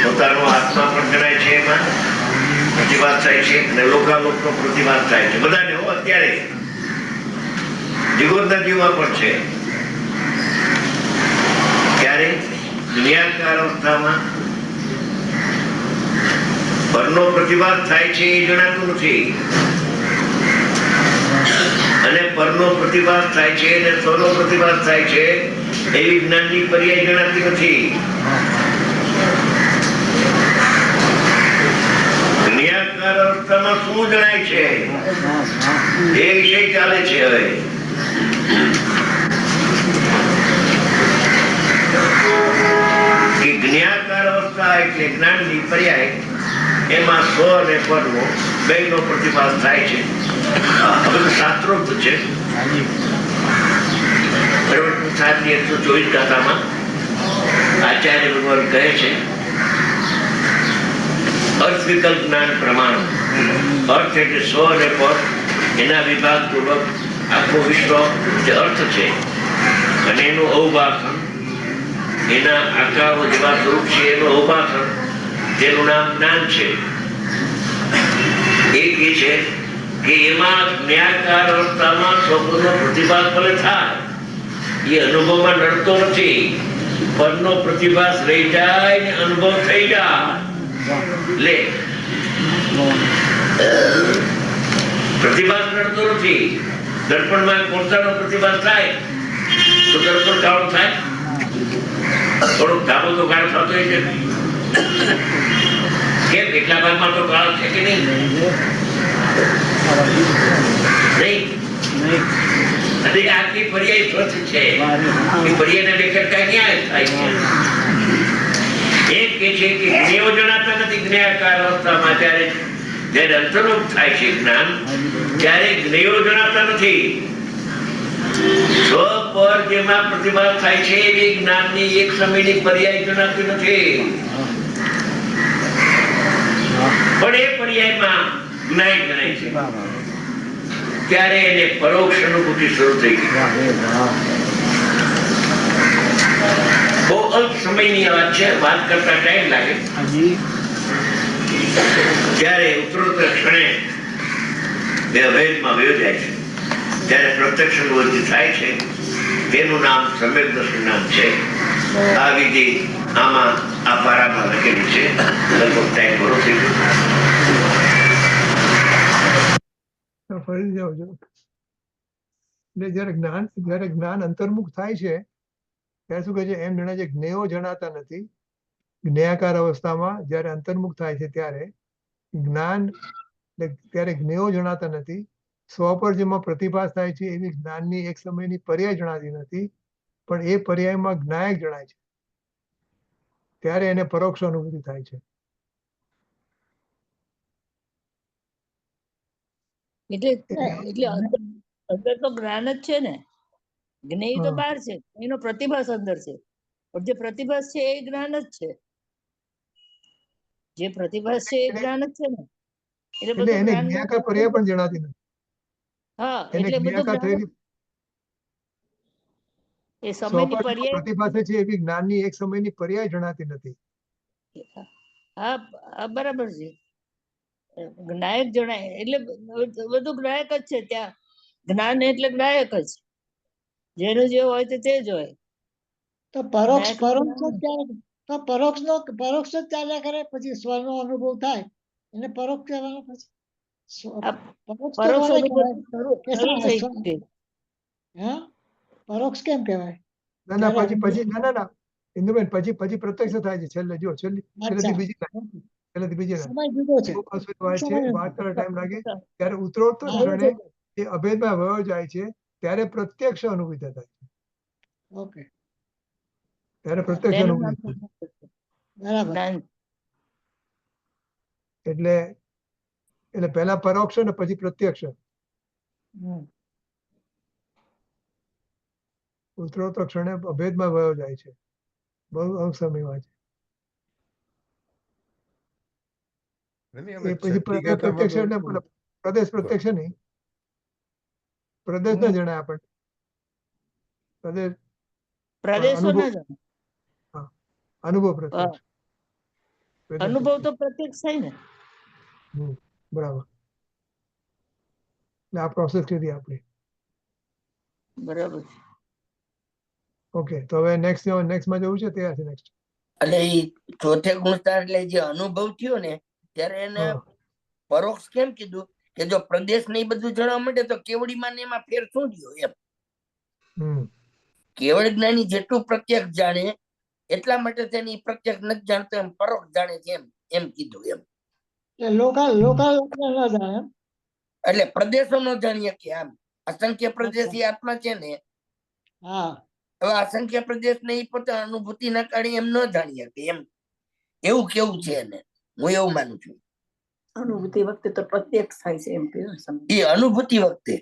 પોતાનો આત્મા પણ જણાય છે, એમાં પ્રતિભાસ થાય છે, અને લોકાલોકનો પ્રતિભાસ થાય છે. બધાને હો અત્યારે જીવનના જીવમાં પણ છે. ત્યારે જ્ઞાનકાર અવસ્થામાં પરનો પ્રતિભાસ થાય છે એ જણાતું નથી, અને પરનો પ્રતિભાસ થાય છે અને સ્વનો પ્રતિભાસ થાય છે એવી જ્ઞાનની પર્યાય જણાતી નથી. જ્ઞાનકાર અવસ્થામાં શું જણાય છે એ વિષય ચાલે છે. હવે કે જ્ઞાનકાર અવસ્થા એટલે જ્ઞાનની પર્યાય, એમાં સ્વ અને પરનો બેનો પ્રતિભાસ થાય છે. હવે તો શાસ્ત્રોક્ત છે. પરિવર્તન સાધની 124 ગાથામાં આચાર્ય ભગવાન કહે છે, અર્થ વિકલ્પ જ્ઞાન પ્રમાણ. અર્થ એટલે સ્વ અને પર, એના વિભાગ પૂર્વક આખો વિશ્વ જે અર્થ છે અને એનું અવભાષણ, એના આકારો જેવા સ્વરૂપ છે એનું અવભાષણ, તેનું નામ જ્ઞાન છે. એક એ છે કે એમાં જ્ઞાનકાર અવસ્થામાં સ્વનો પ્રતિભાસ ભલે થાય, એ અનુભવમાં નડતો નથી. પરનો પ્રતિભાસ રહી જાય ને અનુભવ થઈ જાય. લે પ્રતિભાસ નડતો નથી. દર્પણમાં પોતાનો પ્રતિભાસ થાય તો દર્પણ કાળો થાય, થોડોક ધાબો તો કાળો થતો હોય છે. કેમ? એટલા ભાગમાં તો કાળો છે કે નહીં? આખી પર્યાય સ્વચ્છ છે. પર્યાયના બેખટકા ક્યાં થાય છે? એક કે છે કે જ્ઞેયો જણાતા નથી જ્ઞાનકાર અવસ્થામાં. જ્યારે અંતર્મુખ થાય છે જ્ઞાન, ત્યારે જ્ઞેયો જણાતા નથી. સ્વ પર જેમાં પ્રતિભાસ થાય છે એવી જ્ઞાનની એક સમયની પર્યાય જણાતી નથી. પણ એ પર્યાયમાં જ્ઞાન ગણાય છે. ત્યારે એને પરોક્ષ અનુભૂતિ શરૂ થઈ ગઈ. બહુ અલ્પ સમયની વાત છે, વાત કરતા ટાઈમ લાગે. ત્યારે ઉત્તરોત્તર ક્ષણે બે અભેદમાં વયો જાય છે, ત્યારે પ્રત્યક્ષ અનુભૂતિ થાય છે. તેનું નામ સમ્યક દર્શન નામ છે. આ વિધિ આમાં આ પારામાં લખેલી છે. લગભગ ટાઈમ પૂરો થઈ ગયો. ફરી જાઓ છો. એટલે જ્યારે જ્ઞાન અંતર્મુખ થાય છે ત્યારે શું કહે છે? એમ જણાય છે જ્ઞેયો જણાતા નથી. જ્ઞેયાકાર અવસ્થામાં જ્યારે અંતર્મુખ થાય છે ત્યારે જ્ઞાન ત્યારે જ્ઞેયો જણાતા નથી. સ્વ પર જેમાં પ્રતિભાસ થાય છે એવી જ્ઞાનની એક સમયની પર્યાય જણાતી નથી, પણ એ પર્યાયમાં જ્ઞાયક જણાય છે. ત્યારે એને પરોક્ષ અનુભૂતિ થાય છે. એટલે અંદર તો જ્ઞાન જ છે ને, જ્ઞેય તો હા. બહાર છે, એનો પ્રતિભાસ અંદર છે, પણ જે પ્રતિભાસ છે એ જ્ઞાન જ છે. જે પ્રતિભાસ છે એ જ્ઞાન જ છે ને, એટલે એટલે બધું એને જ્ઞાન. જ્ઞાયાકાર પર્યાય પણ જણાતી નથી. હા, એને એટલે બધું જ્ઞાયાકાર જ્ઞાન થયેલી એ સ્વ સમયની પર પર્યાય. પ્રતિભાસે છે એવી જ્ઞાનની એક સમયની પર્યાય જણાતી નથી. હા, હા, બરાબર છે. જ્ઞાયક જણાય એટલે બધું જ્ઞાયક જ છે ત્યાં. જ્ઞાન એટલે જ્ઞાયક જ, જેનું જે હોય તે જ હોય. તો પરોક્ષ જ્ઞાયક પરોક્ષ જ ક્યારે તો પરોક્ષ જ ચાલ્યા કરે, પછી સ્વનો અનુભવ થાય એને પરોક્ષ કહેવાનો. પછી આ પરોક્ષ તો પરોક્ષ કોને અનુભૂતિ કહેવાય? શરૂ કે શરૂ થઈ સ્વ- છે. હા, પરોક્ષ કેમ કહેવાય? ના ના જ્યારે પછી ના ઇન્દુબેન પછી પ્રત્યક્ષ થાય છે. છેલ્લેથી અચ્છા, બીજી લાઈન, ઓકે. છેલ્લેથી બીજી લાઈન. સમય જુદો છે. ખૂબ અસુર વાત છે, સમય વાત કરવા ટાઈમ લાગે. ત્યારે ઉત્તરોત્તર હા. ક્ષણે એ અભેદમાં વયો જાય છે ત્યારે પ્રત્યક્ષ અનુભૂતિ થાય છે. ઓકે, ત્યારે પ્રત્યક્ષ તેનું અનુભૂતિ નામ થાય છે. બરાબર. જ્ઞાન. એટલે પહેલા પરોક્ષ ને પછી પ્રત્યક્ષ. હમ. ઉત્તરોત્તર ક્ષણે અભેદમાં વયો જાય છે. બહુ અવસમય વાત નહીં, છે. અમે એ પછી છઠ્ઠી ગાથામાં પ્રત્યક્ષ તો એટલે પ્રદેશ પ્રત્યક્ષ નહીં, પ્રદેશ ના જણાય આપણને. પ્રદેશ પ્રદેશો અનુભવ ના જાણે. અનુભવ હા, પ્રત્યક્ષ. પ્રદેશ અનુભવ તો પ્રત્યક્ષ થાય ને. બરાબર. એટલે આ પ્રોસેસ કરી આપણી. બરાબર. ઓકે, તો હવે નેક્સ્ટમાં જવું છે ત્યારથી નેક્સ્ટ. એટલે એ ચોથે ગુણસ્કાર એટલે જે અનુભવ થયો ને ત્યારે એને પરોક્ષ કેમ કીધું કે જો પ્રદેશ ને ઈ બધું જાણવા માંડે તો કેવડીમાં ને એમાં ફેર શું થયો એમ. કેવળ જ્ઞાની જેટલું પ્રત્યક્ષ જાણે એટલા માટે તેની પ્રત્યક્ષ નથી જાણતો એમ પરોક્ષ જાણે છે એમ કીધું એમ. એટલે લોકલ ન જાણે એમ. એટલે પ્રદેશો નો જાણીએ કે આમ અસંખ્ય પ્રદેશી આત્મા છે ને, હા, હવે અસંખ્ય પ્રદેશ ને ઈ પોતે અનુભૂતિ ના કારણે એમ ન જાણીએ કે એમ એવું કેવું છે એને. હું એવું માનું છું. અનુભૂતિ વખતે તો પ્રત્યક્ષ થાય છે એમ કહ્યું એ અનુભૂતિ વખતે,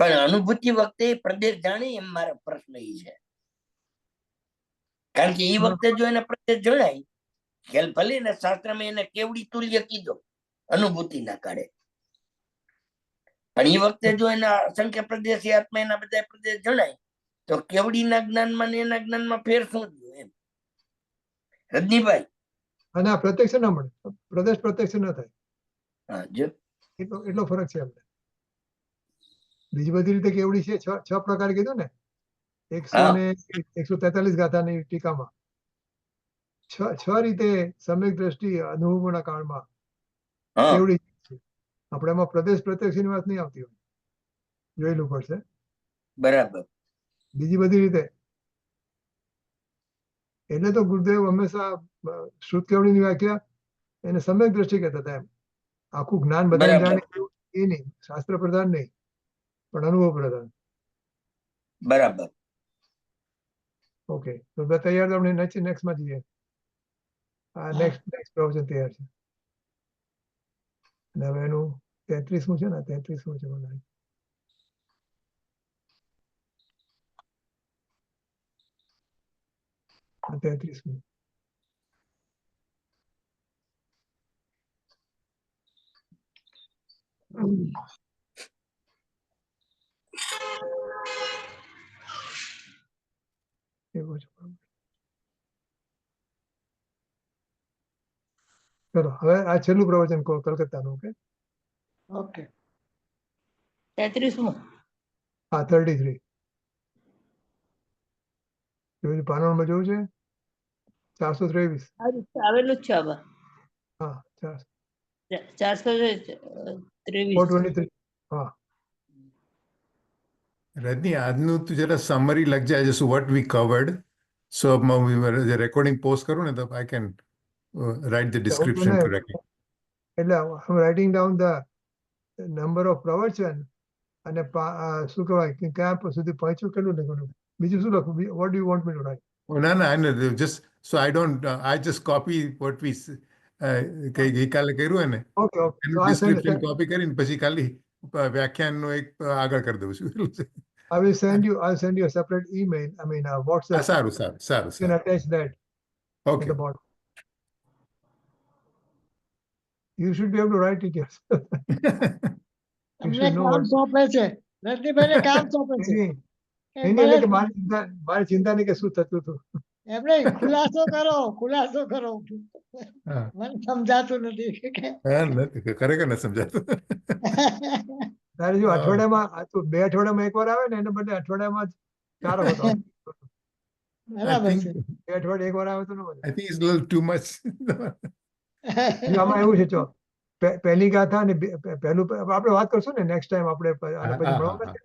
પણ અનુભૂતિ વખતે પ્રદેશ જાણે એમ મારો પ્રશ્ન એ છે. કારણ કે એ વખતે જો એને પ્રદેશ જણાય, ખેલ ભલે ને શાસ્ત્રમાં એને કેવડી તુલ્ય કીધો અનુભૂતિ ના કાળે, પણ એ વખતે જો એના અસંખ્ય પ્રદેશી આત્મા એના બધા પ્રદેશ જણાય તો કેવડીના જ્ઞાનમાં ને એના જ્ઞાનમાં ફેર શું થયો એમ. રજનીભાઈ. અને આ પ્રત્યક્ષ ના મળે, પ્રદેશ પ્રત્યક્ષ ના થાય. હા, જો એટલો ફરક છે એમને. બીજી બધી રીતે કેવડી છે, છ પ્રકાર કીધું ને. 143 ગાથાની ટીકામાં છ રીતે સમ્યક દ્રષ્ટિ અનુભવના કાળમાં કેવડી છે. આપણે એમાં પ્રદેશ પ્રત્યક્ષની વાત નહીં આવતી હોય, જોયેલું પડશે. બરાબર. બીજી બધી રીતે એટલે તો ગુરુદેવ હંમેશા શ્રુત કેવડીની વ્યાખ્યા એને સમ્યક દ્રષ્ટિ કહેતા હતા. એમ આખું જ્ઞાન બધા જાણે એ નહીં, શાસ્ત્ર પ્રધાન નહીં, પણ અનુભવ પ્રધાન. બરાબર. ઓકે, તો તૈયાર તો આપણે નેક્સ્ટમાં જઈએ. નેક્સ્ટ પ્રવચન તૈયાર છે. અને હવે એનું 33મું છે ને, 33મું છે મને. 33મું. એવું છે. ચલો હવે આ છેલ્લું પ્રવચન કલકત્તાનું. Okay okay. 33મું. હા, 33. જોયું પાનોમાં જોયું છે 423. આવેલું જ છે આમાં. હા, 400. 423 423 હા રજની આજનું તું જરા સમરી લખજે just what we covered so recording post કરું ને તો I can write the description correctly. એટલે I writing down the number of પ્રવચન અને શું કહેવાય કે ક્યાં સુધી પહોંચ્યું કેટલું લખવાનું બીજું શું લખું what do you want me to write ના just so I don't I just copy what we ગઈકાલે કર્યું ને ઓકે ઓકે એનું ડિસ્ક્રિપ્શન કોપી કરીને પછી ખાલી વ્યાખ્યાનનું એક આગળ કરી દઉં છું. I will send you a separate email. I mean, WhatsApp. સારું. You can attach that at okay the bottom. You should be able to write it yourself. You અમને should know કામ what. સોંપે છે રજનીભાઈને કામ સોંપે છે નહીં, કે નહીં, મને એટલે કે મારી ચિંતા નહીં કે શું થતું હતું. એમને ખુલાસો કરો હા. મને સમજાતું નથી કે હા, નથી ખરેખર નથી સમજાતું. તારે જો હા. અઠવાડિયામાં આ તો 2 અઠવાડિયામાં એકવાર આવે ને એને બદલે અઠવાડિયામાં જ 4 વખત આવે. બરાબર છે 2 અઠવાડિયે એકવાર આવે તો ન બને. I think it's a little too much. જો આમાં એવું છે જો પહેલી ગાથા અને પહેલું આપણે વાત કરશું ને નેક્સ્ટ ટાઈમ આપણે આને પછી મળવાના છે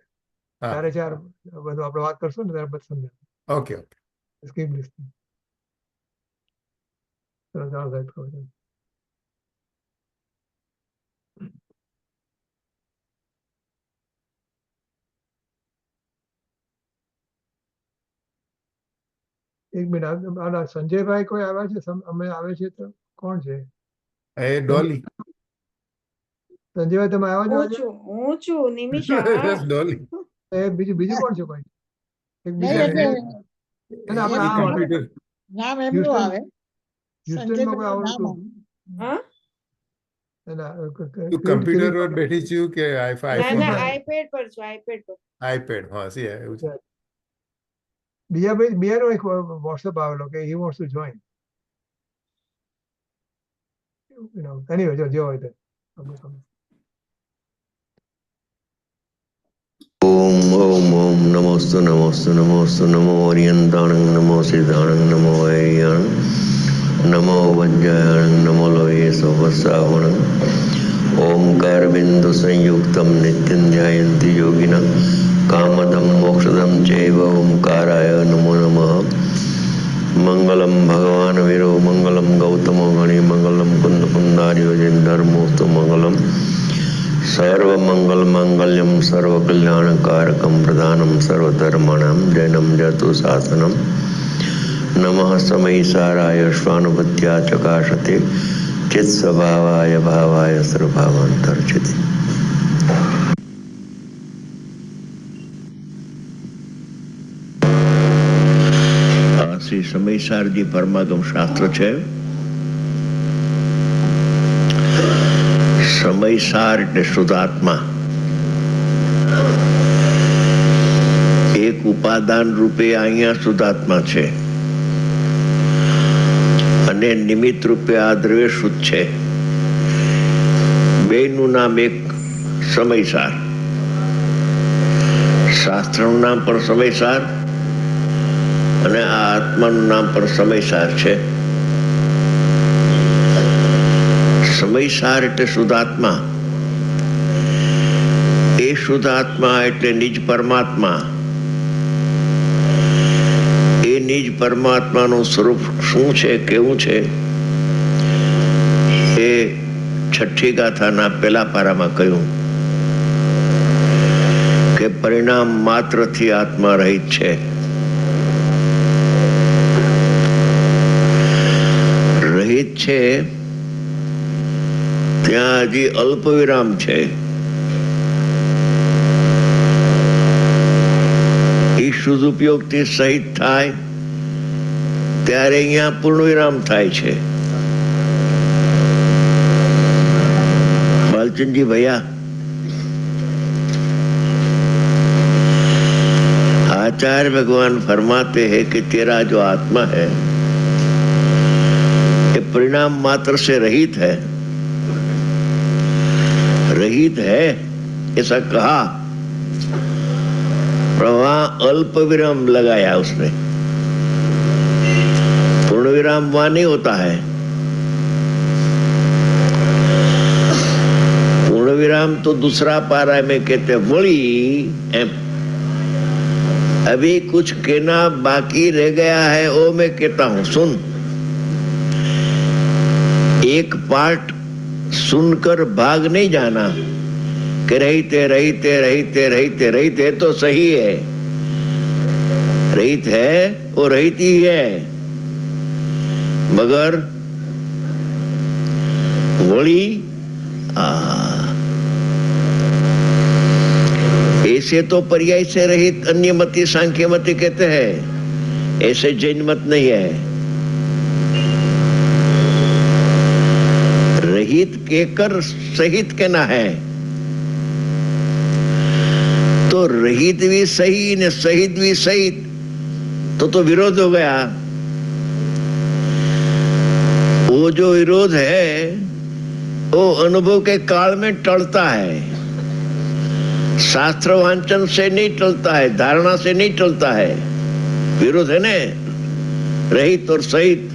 હા. 4:30 બધું આપણે વાત કરશું ને ત્યારે પછી સમજાય. Okay. Skip this thing. ચલો ચાલો સાહેબ કહો છો. એક મિનિટ સંજયભાઈ કોઈ આવ્યા છે અમે આવે છે તો કોણ છે Hey, Dolly. સંજયભાઈ તમે આવ્યા હું છો છું નિમિષા Yes, Dolly. બીજું કોણ છે કોઈ એક નહીં બીજા એટલે અને આપણે એ આ computer. નામ એમનું Houston- આવે હ્યુસ્ટનમાં કોઈ આવડું હતું હા તું કમ્પ્યુટર પર બેઠી છું કે ના આઈફોન ના આઈપેડ પર છું આઈપેડ પર આઈપેડ હા સી એવું છે. બીજાનો એક વોટ્સએપ આવેલો કે he wants to join. Anyway, જો હોય તે ઓમ નમોસ્તુ નમો ઓરિયંતાણં નમો સિદ્ધાણં નમો વૈયાણં નમો વજ્જાયણં નમો લોહે સવસાવણં ઓમકાર બિંદુ સંયુક્તમ નિત્યં ધ્યાયન્તિ યોગિનઃ કામદં મોક્ષદં ચૈવ ઓમકારાય નમો નમઃ. મંગલમ ભગવાન વીરો મંગલમ ગૌતમો ગણી મંગલમ કુંદ કુંદાર્યો જૈન ધર્મોસ્તુ મંગલમ સર્વમંગલ માંગલ્યમ સર્વકલ્યાણકારકમ પ્રધાનમ સર્વધર્માણામ જૈનમ જતુ શાસનમ નમઃ સમયસારાય શ્વાનુભૂત્યા ચકાશતે ચિત્ સ્વભાવાય ભાવાય સર્વભાવાંતર્ચિતે. આ શ્રી સમયસારજી પરમાગમ શાસ્ત્ર છે. સમયસાર એટલે શુદ્ધાત્મા. એક ઉપાદાન રૂપે અહીંયા શુદ્ધાત્મા છે અને નિમિત્ત રૂપે આ દ્રવ્ય શુદ્ધ છે. બેનું નામ એક સમયસાર. શાસ્ત્રનું નામ પણ સમયસાર અને આ આત્માનું નામ પણ સમયસાર છે. સમયસાર એટલે શુદ્ધાત્મા. એ શુદ્ધાત્મા એટલે નિજ પરમાત્મા. એ નિજ પરમાત્માનું સ્વરૂપ શું છે કેવું છે એ છઠ્ઠી ગાથાના પહેલા પારામાં કહ્યું કે પરિણામ માત્રથી આત્મા રહિત છે. રહિત છે ત્યાં હજી અલ્પ વિરામ છે. એ શુદ્ધ ઉપયોગથી સહિત થાય ત્યારે અહીંયા પૂર્ણ વિરામ થાય છે. બાલચંદજી ભૈયા आचार्य भगवान फरमाते हैं कि तेरा जो आत्मा है ये परिणाम मात्र से रहित है. रहित है ऐसा कहा पर वहां अल्प विराम लगाया उसने. पूर्ण विराम वहां नहीं होता है. विराम तो दूसरा पारा में कहते वली एम। अभी कुछ कहना बाकी रह गया है, वो मैं कहता हूं, सुन। एक पार्ट सुनकर भाग नहीं जाना कि रहते रहते रहते रहते रहते तो सही है, रहित है वो रहित ही है, मगर वली ऐसे तो पर्याय से रहित अन्य मति सांख्य मति कहते हैं, ऐसे जैन मत नहीं है। रहित कहकर सहित कहना है, तो रहित भी सही ने सहित भी सहित, तो विरोध हो गया। वो जो विरोध है वो अनुभव के काल में टलता है, शास्त्र वांचन से नहीं टलता है, धारणा से नहीं टलता है। विरोध है ना, रहित और सहित,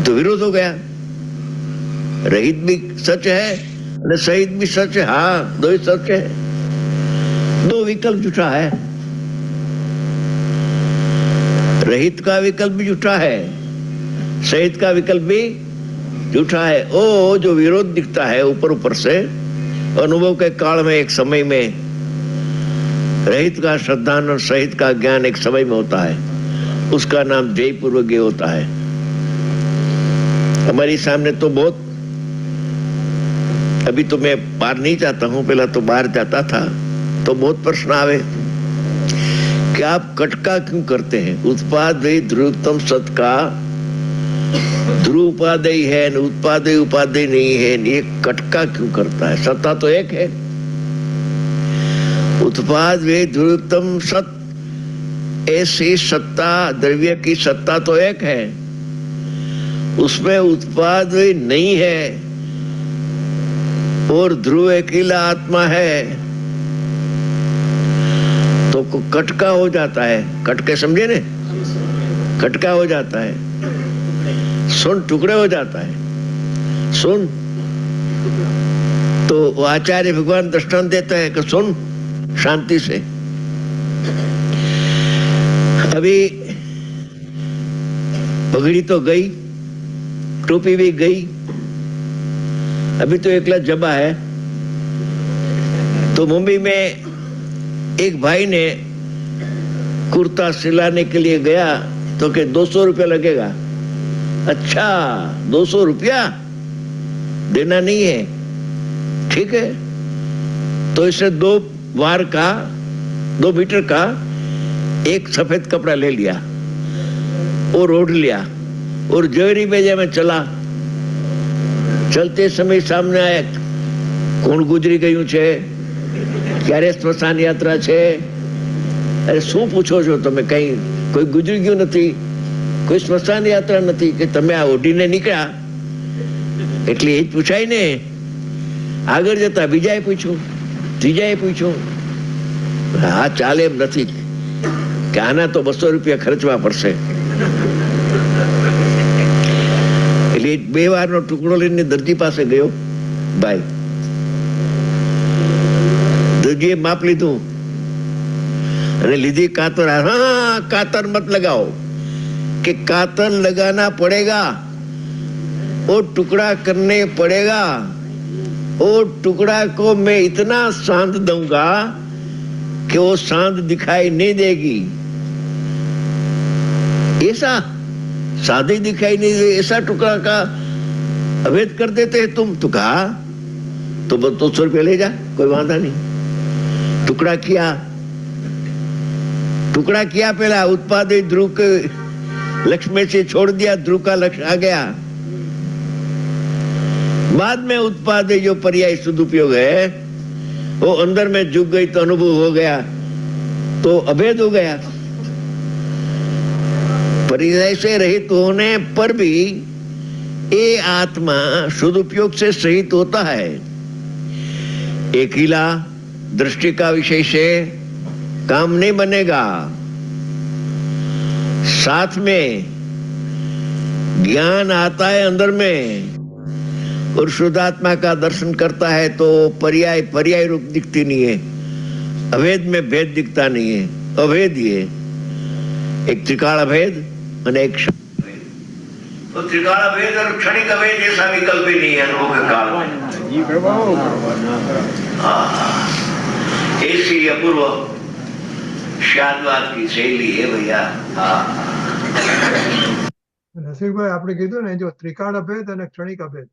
तो विरोध हो गया। रहित भी सच है और सहित भी सच है, हाँ दो ही सच है, दो विकल्प झूठा है। रहित का विकल्प भी झूठा है, सहित का विकल्प भी झूठा है। ओ जो विरोध दिखता है ऊपर ऊपर से, अनुभव के काल में एक समय में रहित का श्रद्धान और सहित का ज्ञान एक समय में होता है, उसका नाम जयपूर्वक होता है। हमारी सामने तो बहुत, अभी तो मैं बाहर नहीं जाता हूं, पहला तो बाहर जाता था, तो बहुत प्रश्न आवे कि आप कटका क्यों करते हैं? उत्पादय ध्रुवतम सत का ध्रुव उपादेय है, उत्पादय उपादेय नहीं है, ये कटका क्यों करता है? सत्ता तो एक है, उत्पाद वे ध्रुवतम सत, ऐसी सत्ता, द्रव्य की सत्ता तो एक है, उसमें उत्पाद वे नहीं है और ध्रुव अकेला आत्मा है, तो कटका हो जाता है। कटके समझे ने? कटका हो जाता है, सुन टुकड़े हो जाता है। सुन तो आचार्य भगवान दृष्टांत देता है कि सुन शांति से। अभी पगड़ी तो गई, टोपी भी गई, अभी तो एकला जबा है। तो मुंबई में एक भाई ने कुर्ता सिलाने के लिए गया, तो के 200 रुपया लगेगा। अच्छा 200 रुपया देना नहीं है, ठीक है। तो इसे 2 वार का 2 मीटर का एक सफेद कपड़ा ले लिया और ओढ़ लिया और जोरी बेजा में चला। चलते समय सामने आया, कौन गुजरी गયું છે, ક્યારે સ્મશાન યાત્રા છે? અરે શું પૂછો છો તમે? કઈ કોઈ ગુજરી ગયું નથી, કોઈ સ્મશાન યાત્રા નથી કે તમે આ ઓઢીને નીકળ્યા? એટલે એ જ પૂછાય ને। આગળ જતા બીજાએ પૂછ્યું, ત્રીજાએ પૂછ્યું, હા ચાલે એમ નથી કે આના તો 200 રૂપિયા ખર્ચવા પડશે। એટલે 2 વારનો ટુકડો લઈને દરજી પાસે ગયો ભાઈ। દરજીએ માપ લીધું અને લીધી કાતર। हाँ कातर मत लगाओ कि कातर लगाना पड़ेगा, वो टुकड़ा करने पड़ेगा, वो टुकड़ा को मैं इतना सांध दूंगा कि वो सांध दिखाई नहीं देगी। ऐसा सादे दिखाई नहीं दे, ऐसा टुकड़ा का अवैध कर देते हैं तुम। तो कहा तो 200 रुपया ले जा, कोई वादा नहीं। टुकड़ा किया, टुकड़ा किया, पहला उत्पादय ध्रुव के लक्ष्य में से छोड़ दिया, ध्रुव का लक्ष्य आ गया। बाद में उत्पादय जो पर्याय सदुपयोग है वो अंदर में झुक गई तो अनुभव हो गया, तो अभेद हो गया। पर्याय से रहित होने पर भी ये आत्मा सदुपयोग से सहित होता है। अकेला दृष्टि का विषय से काम नहीं बनेगा, साथ में ज्ञान आता है अंदर में, और शुद्धात्मा का दर्शन करता है तो पर्याय पर्याय रूप दिखती नहीं है, अभेद में भेद दिखता नहीं है, अभेद ही है, एक त्रिकाल अभेद और एक तो त्रिकाल अभेद और क्षणिक अभेद जैसा विकल्प ही नहीं है अनुभव के काल में। ऐसी अपूर्व शादवाद की शैली है भैया। રસિકભાઈ આપણે કીધું ને, જો ત્રિકાળ અભેદ અને ક્ષણિક અભેદ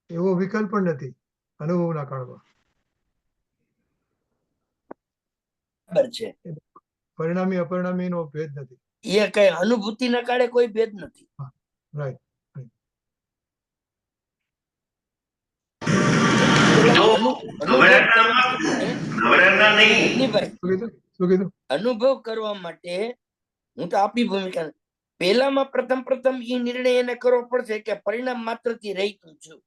એવો વિકલ્પ પણ નથી અનુભવના કાળમાં. બરાબર છે. પરિણામી અપરિણામીનો ભેદ નથી. એ કઈ અનુભૂતિના કાળે કોઈ ભેદ નથી. રાઈટ. શું કીધું? અનુભવ કરવા માટે હું તો આપણી ભૂમિકા પેલામાં પ્રથમ એ નિર્ણય એને કરવો પડશે કે પરિણામ માત્રથી રહીતું છું.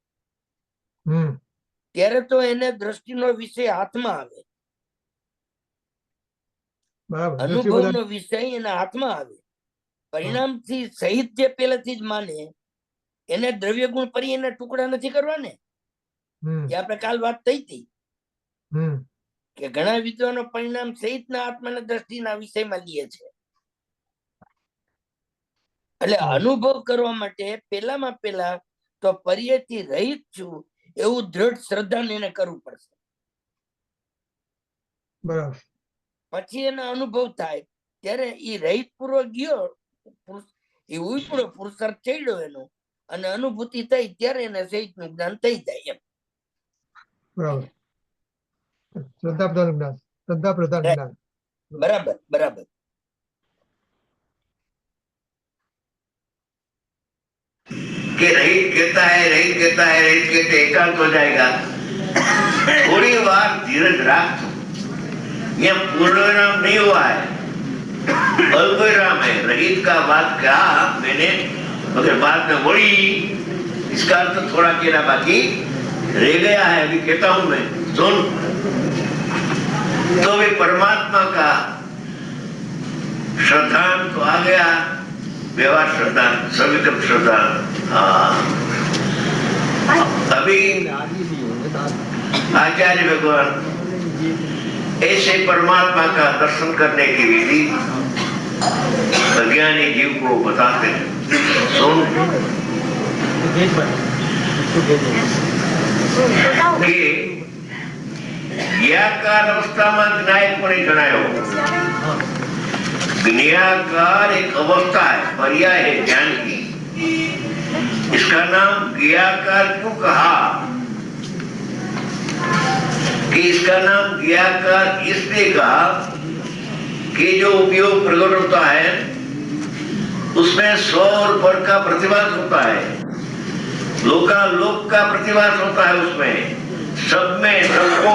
ત્યારે તો એને દ્રષ્ટિનો વિષય હાથમાં આવે, અનુભવનો વિષય એના હાથમાં આવે. પરિણામથી સહિત જે પહેલેથી જ માને એને દ્રવ્ય ગુણ પરી એના ટુકડા નથી કરવા ને. એ આપણે કાલ વાત થઈ હતી કે ઘણા વિદ્વાનો પરિણામ સહિતના આત્માના દ્રષ્ટિના વિષયમાં લે છે. એટલે અનુભવ કરવા માટે પેલામાં પેલા તો પર્યાયથી રહિત છું એવું દ્રઢ શ્રદ્ધા એને કરવું પડશે. બરાબર. પછી એનો અનુભવ થાય ત્યારે એ રહિત પૂર્વક ગયો, એ ઉપડો પુરુષાર્થ ચડ્યો એનો અને અનુભૂતિ થઈ ત્યારે એને સહિત નું જ્ઞાન થઈ જાય એમ. બરાબર. શ્રદ્ધા પ્રધાન જ્ઞાન, શ્રદ્ધા પ્રધાન જ્ઞાન. બરાબર બરાબર. कि रहित कहता है, रहित कहता है, रहित कहते एकांत हो जाएगा। थोड़ी बार धीरज राख। ये पूर्ण विराम नहीं हुआ है, अल्प विराम है। रहित का बात क्या मैंने मगर बाद में वही इसका अर्थ थोड़ा कहना बाकी रह गया है, अभी कहता हूं मैं, सुन। तो वे परमात्मा का श्रद्धा तो आ गया, व्यवहार श्रद्धा, सविकल्प श्रद्धा। अभी आचार्य भगवान ऐसे परमात्मा का दर्शन करने की विधि अज्ञानी जीव को बताते हैं। सुन कि ज्ञाकार अवस्था में ज्ञायक પણ જણાયો। ज्ञाकार एक अवस्था है, पर्याय है ज्ञान की। इसका नाम ज्ञाकार क्यों कहा? कि इसका नाम ज्ञाकार इसलिए कहा कि जो उपयोग प्रकट होता है उसमें स्व और पर का प्रतिभास होता है, लोकालोक का प्रतिभास होता है। उसमें सब में सबको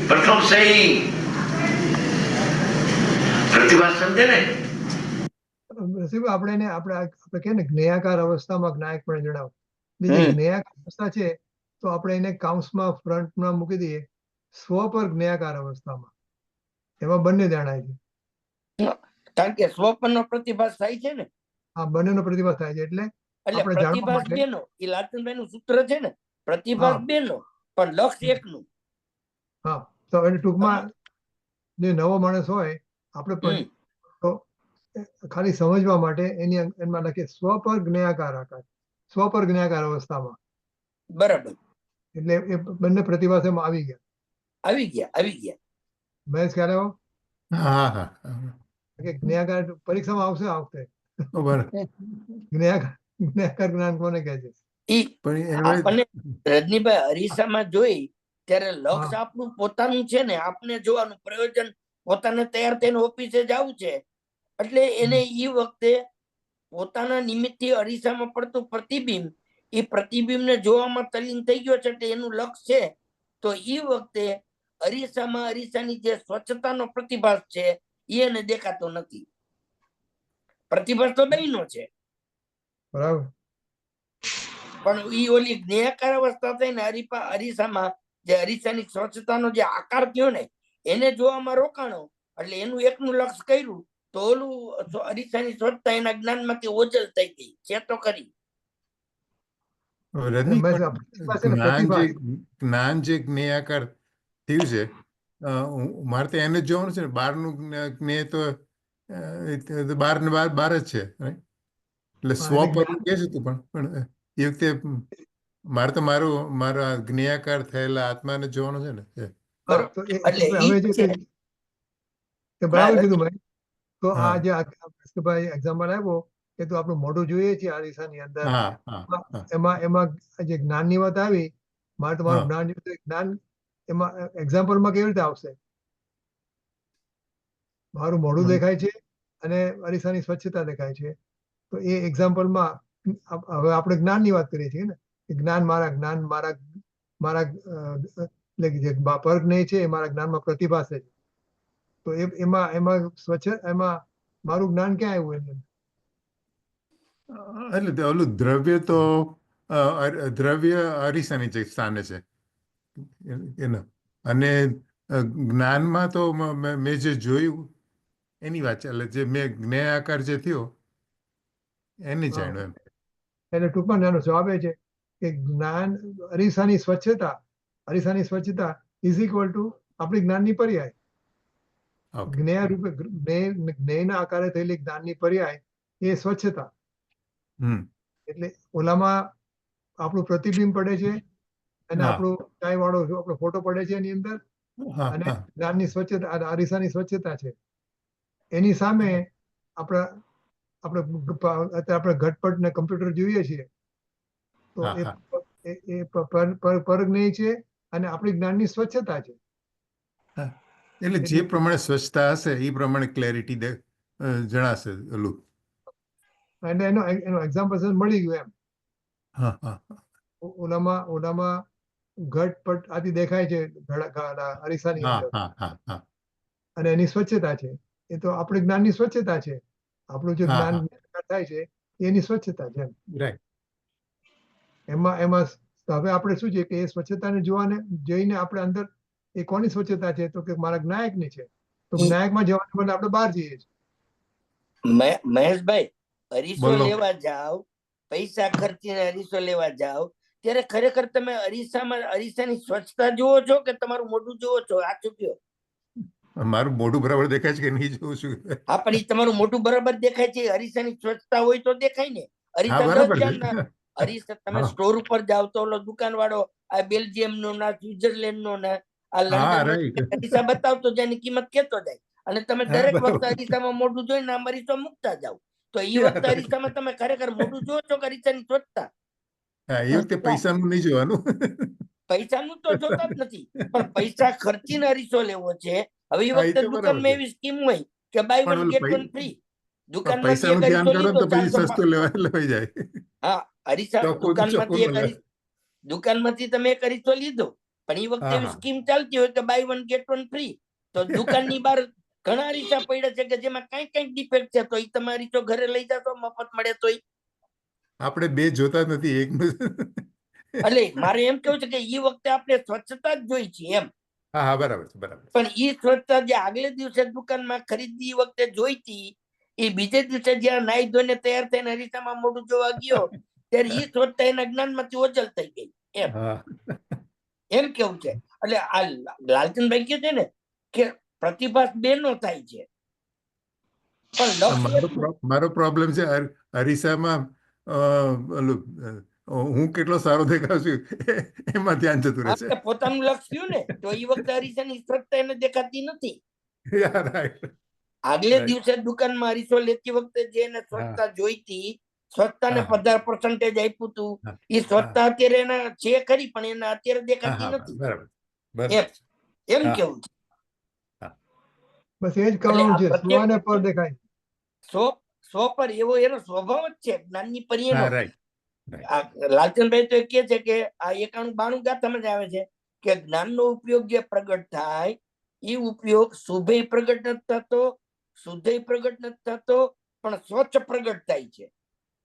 प्रथम से ही प्रतिभास समझे ने। આપણે કે ને જ્ઞેયાકાર અવસ્થામાં જ્ઞાયક પણ જણાવો. બીજી જ્ઞેયાકાર અવસ્થા છે તો આપણે એને કાઉન્સમાં ફ્રન્ટમાં મૂકી દઈએ સ્વ પર જ્ઞેયાકાર અવસ્થામાં. એમાં બંને જણાય છે, કારણ કે સ્વ પરનો પ્રતિભાસ થાય છે ને. હા, બંનેનો પ્રતિભાસ થાય છે. એટલે પ્રતિભાસ બેનો એ લાલચંદભાઈ નું સૂત્ર છે ને, પ્રતિભાસ બેનો પણ લક્ષ્ય એકનું. હા, તો એટલે ટૂંકમાં જે નવો માણસ હોય આપણે પણ ખાલી સમજવા માટે એમાં લખીએ સ્વ પર જ્ઞેયાકાર આકાર, સ્વ પર જ્ઞેયાકાર અવસ્થામાં. બરાબર. એટલે એ બંને પ્રતિભાસ એમાં આવી ગયા. મહેશ ખ્યાલ આવ્યો? હા હા. કે જ્ઞેયાકાર પરીક્ષામાં આવશે આ વખતે. જ્ઞેયાકાર જ્ઞાન કોને કહે છે? આપણને રજનીભાઈ અરીસામાં જોઈ ત્યારે લક્ષ્ય આપણું પોતાનું છે ને, આપણે જોવાનું પ્રયોજન પોતાને તૈયાર થઈને ઓફિસે જવું છે એટલે એને ઈ વખતે પોતાના નિમિત્તથી અરીસામાં પડતું પ્રતિબિંબ, એ પ્રતિબિંબ ને જોવામાં તલ્લીન થઈ ગયો છે એટલે એનું લક્ષ્ય છે. તો ઈ વખતે અરીસામાં અરીસાની જે સ્વચ્છતાનો પ્રતિભાસ છે એ એને દેખાતો નથી. પ્રતિભાસ તો બેનો છે બરાબર, પણ ઈ ઓલી જ્ઞેયાકાર અવસ્થા થઈને અરીસામાં જે અરીસાની સ્વચ્છતાનો જે આકાર થયો ને એને જોવામાં રોકાણો એટલે એનું એકનું લક્ષ્ય કર્યું તો ઓલું અરીસાની સ્વચ્છતા એના જ્ઞાનમાંથી ઓજલ થઈ ગઈ છે તો ખરી. રજની મેં પણ પ્રતિભા છે ને, જ્ઞાન પ્રતિભા. જ્ઞાન જે જ્ઞેયાકાર થયું છે, મારે તો એને જ જોવાનું છે ને. બહારનું જ્ઞેય તો બાર ને બાર જ છે, right? એટલે હા, સ્વ એટલે પર કે છે તું, પણ એ વખતે મારે તો મારા જ્ઞેયાકાર થયેલા આત્માને જોવાનું છે ને. હા, બરોબર. તો એટલે હવે ઈ જે છે. તે બરાબર હા, કીધું ભાઈ. તો આ હા જે ભાઈ એક્ઝામ્પલ આપ્યો કે તું આપણું મોઢું જોઈએ છે આરીસાની અંદર, હા હા હા એમાં જે જ્ઞાનની વાત આવી, મારે તમારું હા જ્ઞાન જોઈએ તો જ્ઞાન એમાં એક્ઝામ્પલમાં કેવી રીતે આવશે? મારું મોઢું દેખાય છે અને અરીસાની સ્વચ્છતા દેખાય છે, તો એ એક્ઝામ્પલમાં હવે આપણે જ્ઞાનની વાત કરીએ છીએ ને, કે જ્ઞાન મારા એટલે કે જે પર જ્ઞેય છે એ મારા જ્ઞાનમાં પ્રતિભાસે છે. તો એમાં એમાં મારું જ્ઞાન ક્યાં આવ્યું એની અંદર? એટલે ઓલું દ્રવ્ય તો દ્રવ્ય અરીસાની સ્થાને છે એનો. અને જ્ઞાનમાં તો મેં જે જોયું એની વાત ચાલે, જે મેં જ્ઞેયાકાર જે થયો એને હા. જાણ્યું એમ. એટલે ટૂંકમાં નાનો જવાબ એ છે કે જ્ઞાન અરીસાની સ્વચ્છતા ઇઝ ઇક્વલ ટુ આપણી જ્ઞાનની પર્યાય. ઓકે. જ્ઞેય રૂપે જ્ઞેયના આકારે થયેલી જ્ઞાનની પર્યાય એ સ્વચ્છતા. એટલે ઓલામાં આપણું પ્રતિબિંબ પડે છે અને હા આપણું કાંઈ વાળો આપણો ફોટો પડે છે એની અંદર, હા અને હા જ્ઞાનની સ્વચ્છતા અને અરીસાની સ્વચ્છતા છે. એની સામે આપણે ઘટપટ ને કમ્પ્યુટર જોઈએ છીએ, તો હા એ હા પરજ્ઞેય છે અને આપણી જ્ઞાનની સ્વચ્છતા છે. હા. એટલે જે પ્રમાણે સ્વચ્છતા હશે એ પ્રમાણે ક્લેરિટી જણાશે ઓલું. અને એનો એક્ઝામ્પલ મળી ગયું એમ. હા હા ઓલામાં ઘટપટ આથી દેખાય છે અરીસાની હા અંદર, હા હા હા અને એની સ્વચ્છતા છે. એ તો આપણી જ્ઞાનની સ્વચ્છતા છે. આપણું જે હા જ્ઞાન હા થાય છે એની સ્વચ્છતા છે એમ. રાઈટ. એમાં હવે આપણે શું છે કે એ સ્વચ્છતાને જોઈને આપણે અંદર એ કોની સ્વચ્છતા છે? તો કે મારા જ્ઞાયકની છે. તો જ્ઞાયકમાં જવાને બદલે આપણે બહાર જઈએ છીએ. મહેશભાઈ, અરીસો બોલો. લેવા જાવ, પૈસા ખર્ચીને અરીસો લેવા જાવ, ત્યારે ખરેખર તમે અરીસાની સ્વચ્છતા જુઓ છો કે તમારું મોઢું જુઓ છો? આ ચૂક્યો. મારું મોઢું બરાબર દેખાય છે કે નહીં જોઉં છું. હા, પણ ઈ તમારું મોઢું બરાબર દેખાય છે. અરીસાની સ્વચ્છતા હોય તો દેખાય ને. હા અરીસા બરાબર 10 છે. જાતના. અરીસા તમે હા સ્ટોર ઉપર જાવ તો ઓલો દુકાન વાળો આ બેલ્જિયમ નો ના સ્વિટ્ઝરલેન્ડ નો ના આ હા લંડન નો રાઈટ. અરીસા બતાવતો જાય એની કિંમત કેતો જાય, અને તમે હા દરેક વખતે બરાબર. અરીસામાં મોઢું જોઈને આમ અરીસો મૂકતા જાવ, તો એ Yeah, વખતે right. અરીસામાં તમે ખરેખર મોઢું જુઓ છો કે અરીસાની સ્વચ્છતા? હા, એ વખતે પૈસાનું નહીં જોવાનું. પૈસાનું તો જોતા જ નથી, પણ પૈસા ખર્ચીને અરીસો લેવો છે. હવે એ હા, એ વખતે તો બરાબર દુકાનમાં છે. એવી સ્કીમ હોય કે બાય પણ વન ઓલું ગેટ વન ફ્રી. દુકાનમાંથી પૈસાનું એક ધ્યાન અરીસો કરો ને લીધો તો પછી 405. સસ્તું લેવાઈ જાય. હા, અરીસા ચોખ્ખું મળે. દુકાનમાંથી તમે એક અરીસો લીધો, પણ એ વખતે હા એવી હા સ્કીમ ચાલતી હોય કે buy one get one free. તો દુકાનની બહાર ઘણા અરીસા પડ્યા છે કે જેમાં કઈ કઈ ડિફેક્ટ છે, તો એ તમે અરીસો ઘરે લઈ જાતો મફત મળે તોય. આપણે બે જોતા જ નથી એકનું. એટલે મારે એમ કેવું છે કે એ વખતે આપણે સ્વચ્છતા જ જોઈ છે એમ. હા હા બરાબર છે બરાબર છે. પણ એ સ્વચ્છતા જે આગલે દિવસે દુકાનમાં ખરીદી વખતે જોઈતી, એ બીજે દિવસે જ્યાં નાઈ ધોઈને તૈયાર થઈને અરીસામાં મોઢું જોવા ગયો, ત્યારે એ સ્વચ્છતા એના જ્ઞાનમાંથી ઓજલ થઈ ગઈ એમ. હા એમ કેવું છે. એટલે આ લાલચંદભાઈ કહે છે ને કે પ્રતિભાસ બે નો થાય છે, પણ લક્ષ એટલું. મારો પ્રોબ્લેમ છે અરીસામાં ઓલું હું કેટલો સારો દેખાઉં છું એમાં ધ્યાન જતું રહેશે. આપણે પોતાનું લક્ષ થયું ને, તો એ વખતે અરીસાની સ્વચ્છતા એને દેખાતી નથી. રાઈટ. આગલે દિવસે દુકાનમાં અરીસો લેતી વખતે જે એને સ્વચ્છતા જોઈતી, સ્વચ્છતાને હા, હા. 50% આપ્યું હતું, હા, એ સ્વચ્છતા અત્યારે એના છે ખરી, પણ એને અત્યારે હા દેખાતી હા નથી બરાબર એમ. બરાબર. એમ હા. કેવું છે. બસ એ જ એટલે કરવાનું આ છે. પ્રત્યેક સુવાને પર દેખાય. સ્વ પર એવો એનો સ્વભાવ જ છે જ્ઞાનની પર્યનો. હા રાઈટ. આ લાલચંદભાઈ તો કે છે કે આ 91-92 ગાથામાં જ આવે છે કે જ્ઞાનનો ઉપયોગ જે પ્રગટ થાય, એ ઉપયોગ શુભે પ્રગટ નથી થતો, શુદ્ધે પ્રગટ નથી થતો, પણ સ્વચ્છ પ્રગટ થાય છે.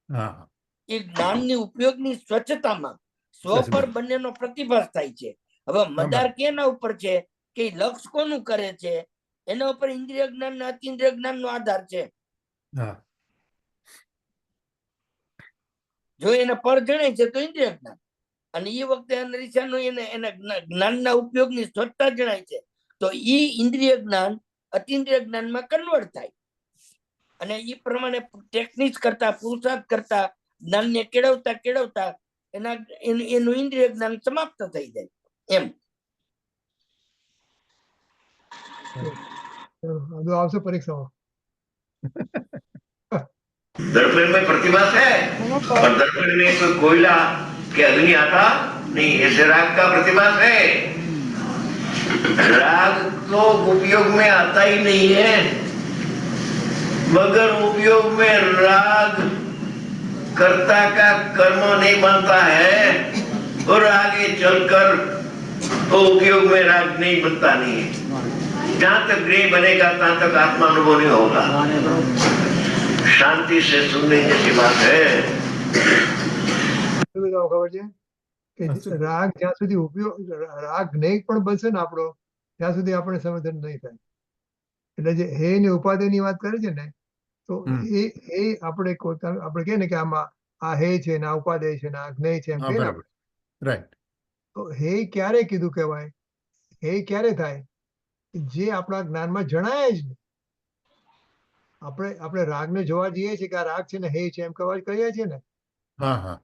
હા હા એ જ્ઞાનની ઉપયોગની સ્વચ્છતામાં સ્વ પર બંનેનો પ્રતિભાસ થાય છે. હવે મદાર કેના ઉપર છે કે લક્ષ કોનું કરે છે, એના ઉપર ઇન્દ્રિય જ્ઞાન અતિન્દ્રિય જ્ઞાન નો આધાર છે. હા જો એને પર જણાય છે તો ઇન્દ્રિય જ્ઞાન, અને એ વખતે અનરીસાનું એના જ્ઞાનના ઉપયોગની સ્વચ્છતા જણાય છે તો એ ઇન્દ્રિય જ્ઞાન અતિન્દ્રિય જ્ઞાનમાં કન્વર્ટ થાય, અને એ પ્રમાણે ટેકનિક કરતા પુરુષાર્થ કરતા જ્ઞાનને કેળવતા એનું ઇન્દ્રિય જ્ઞાન સમાપ્ત થઈ જાય એમ. બધું આવશે પરીક્ષામાં. दर्पण में प्रतिभा है और दर्पण में कोई कोयला के अग्नि आता नहीं, ऐसे राग का प्रतिभा है। राग तो उपयोग में आता ही नहीं है, मगर उपयोग में राग कर्ता का कर्म नहीं बनता है और आगे चलकर वो उपयोग में राग नहीं बनता नहीं है। जहां तक ग्रह बनेगा तहां तक आत्मा अनुभव नहीं होगा। शांति से सुनने जैसी बात है। ખબર છે કે રાગ જ્યાં સુધી ઉપયોગ રાગ નહીં પણ બનશે ને આપણો ત્યાં સુધી આપણે સમાધાન નહીં થાય. એટલે જે હે ને ઉપાધિ ની વાત કરે છે ને તો એ આપણે આપણે કહે ને કે આમાં આ હે છે ને આ ઉપાદેય છે ને આ જ્ઞેય છે એમ હા, કહીએ ને બરાબર. રાઈટ. તો હે ક્યારે કીધું કહેવાય? હે ક્યારે થાય? જે આપણા જ્ઞાનમાં જણાય જ નહીં. આપણે રાગને જોવા જઈએ છીએ કે આ રાગ છે ને હે છે એમ કહીએ છીએ ને. હા હા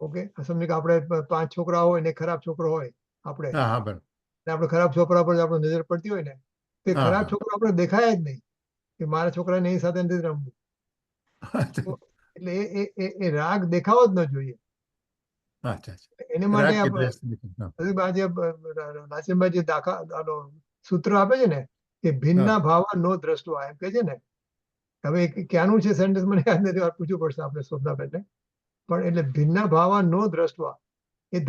ઓકે, સમજો કે આપણે 5 છોકરા હોય ને ખરાબ છોકરો હોય આપણે, હા હા બરાબર. આપણે ખરાબ છોકરા પર આપણે નજર પડતી હોય ને તે હા, ખરાબ હા. છોકરો આપણે દેખાય જ નહીં કે મારા છોકરાને એની સાથે નથી રમવું. અચ્છા એટલે એ રાગ દેખાવો જ ન જોઈએ. અચ્છા. એને માટે રાગ કે આપણે દ્વેષ નથી. હા, આજે નાસિમભાઈ જે સૂત્ર આપે છે ને કે ભિન્ના ભાવા નો દ્રષ્ટવા એમ કે છે ને. હવે ક્યાંનું છે સેન્ટેન્સ મને યાદ નથી, પૂછવું પડશે આપણે શોધનાબેનને. પણ એટલે ભિન્ના ભાવા નો દ્રષ્ટવા એ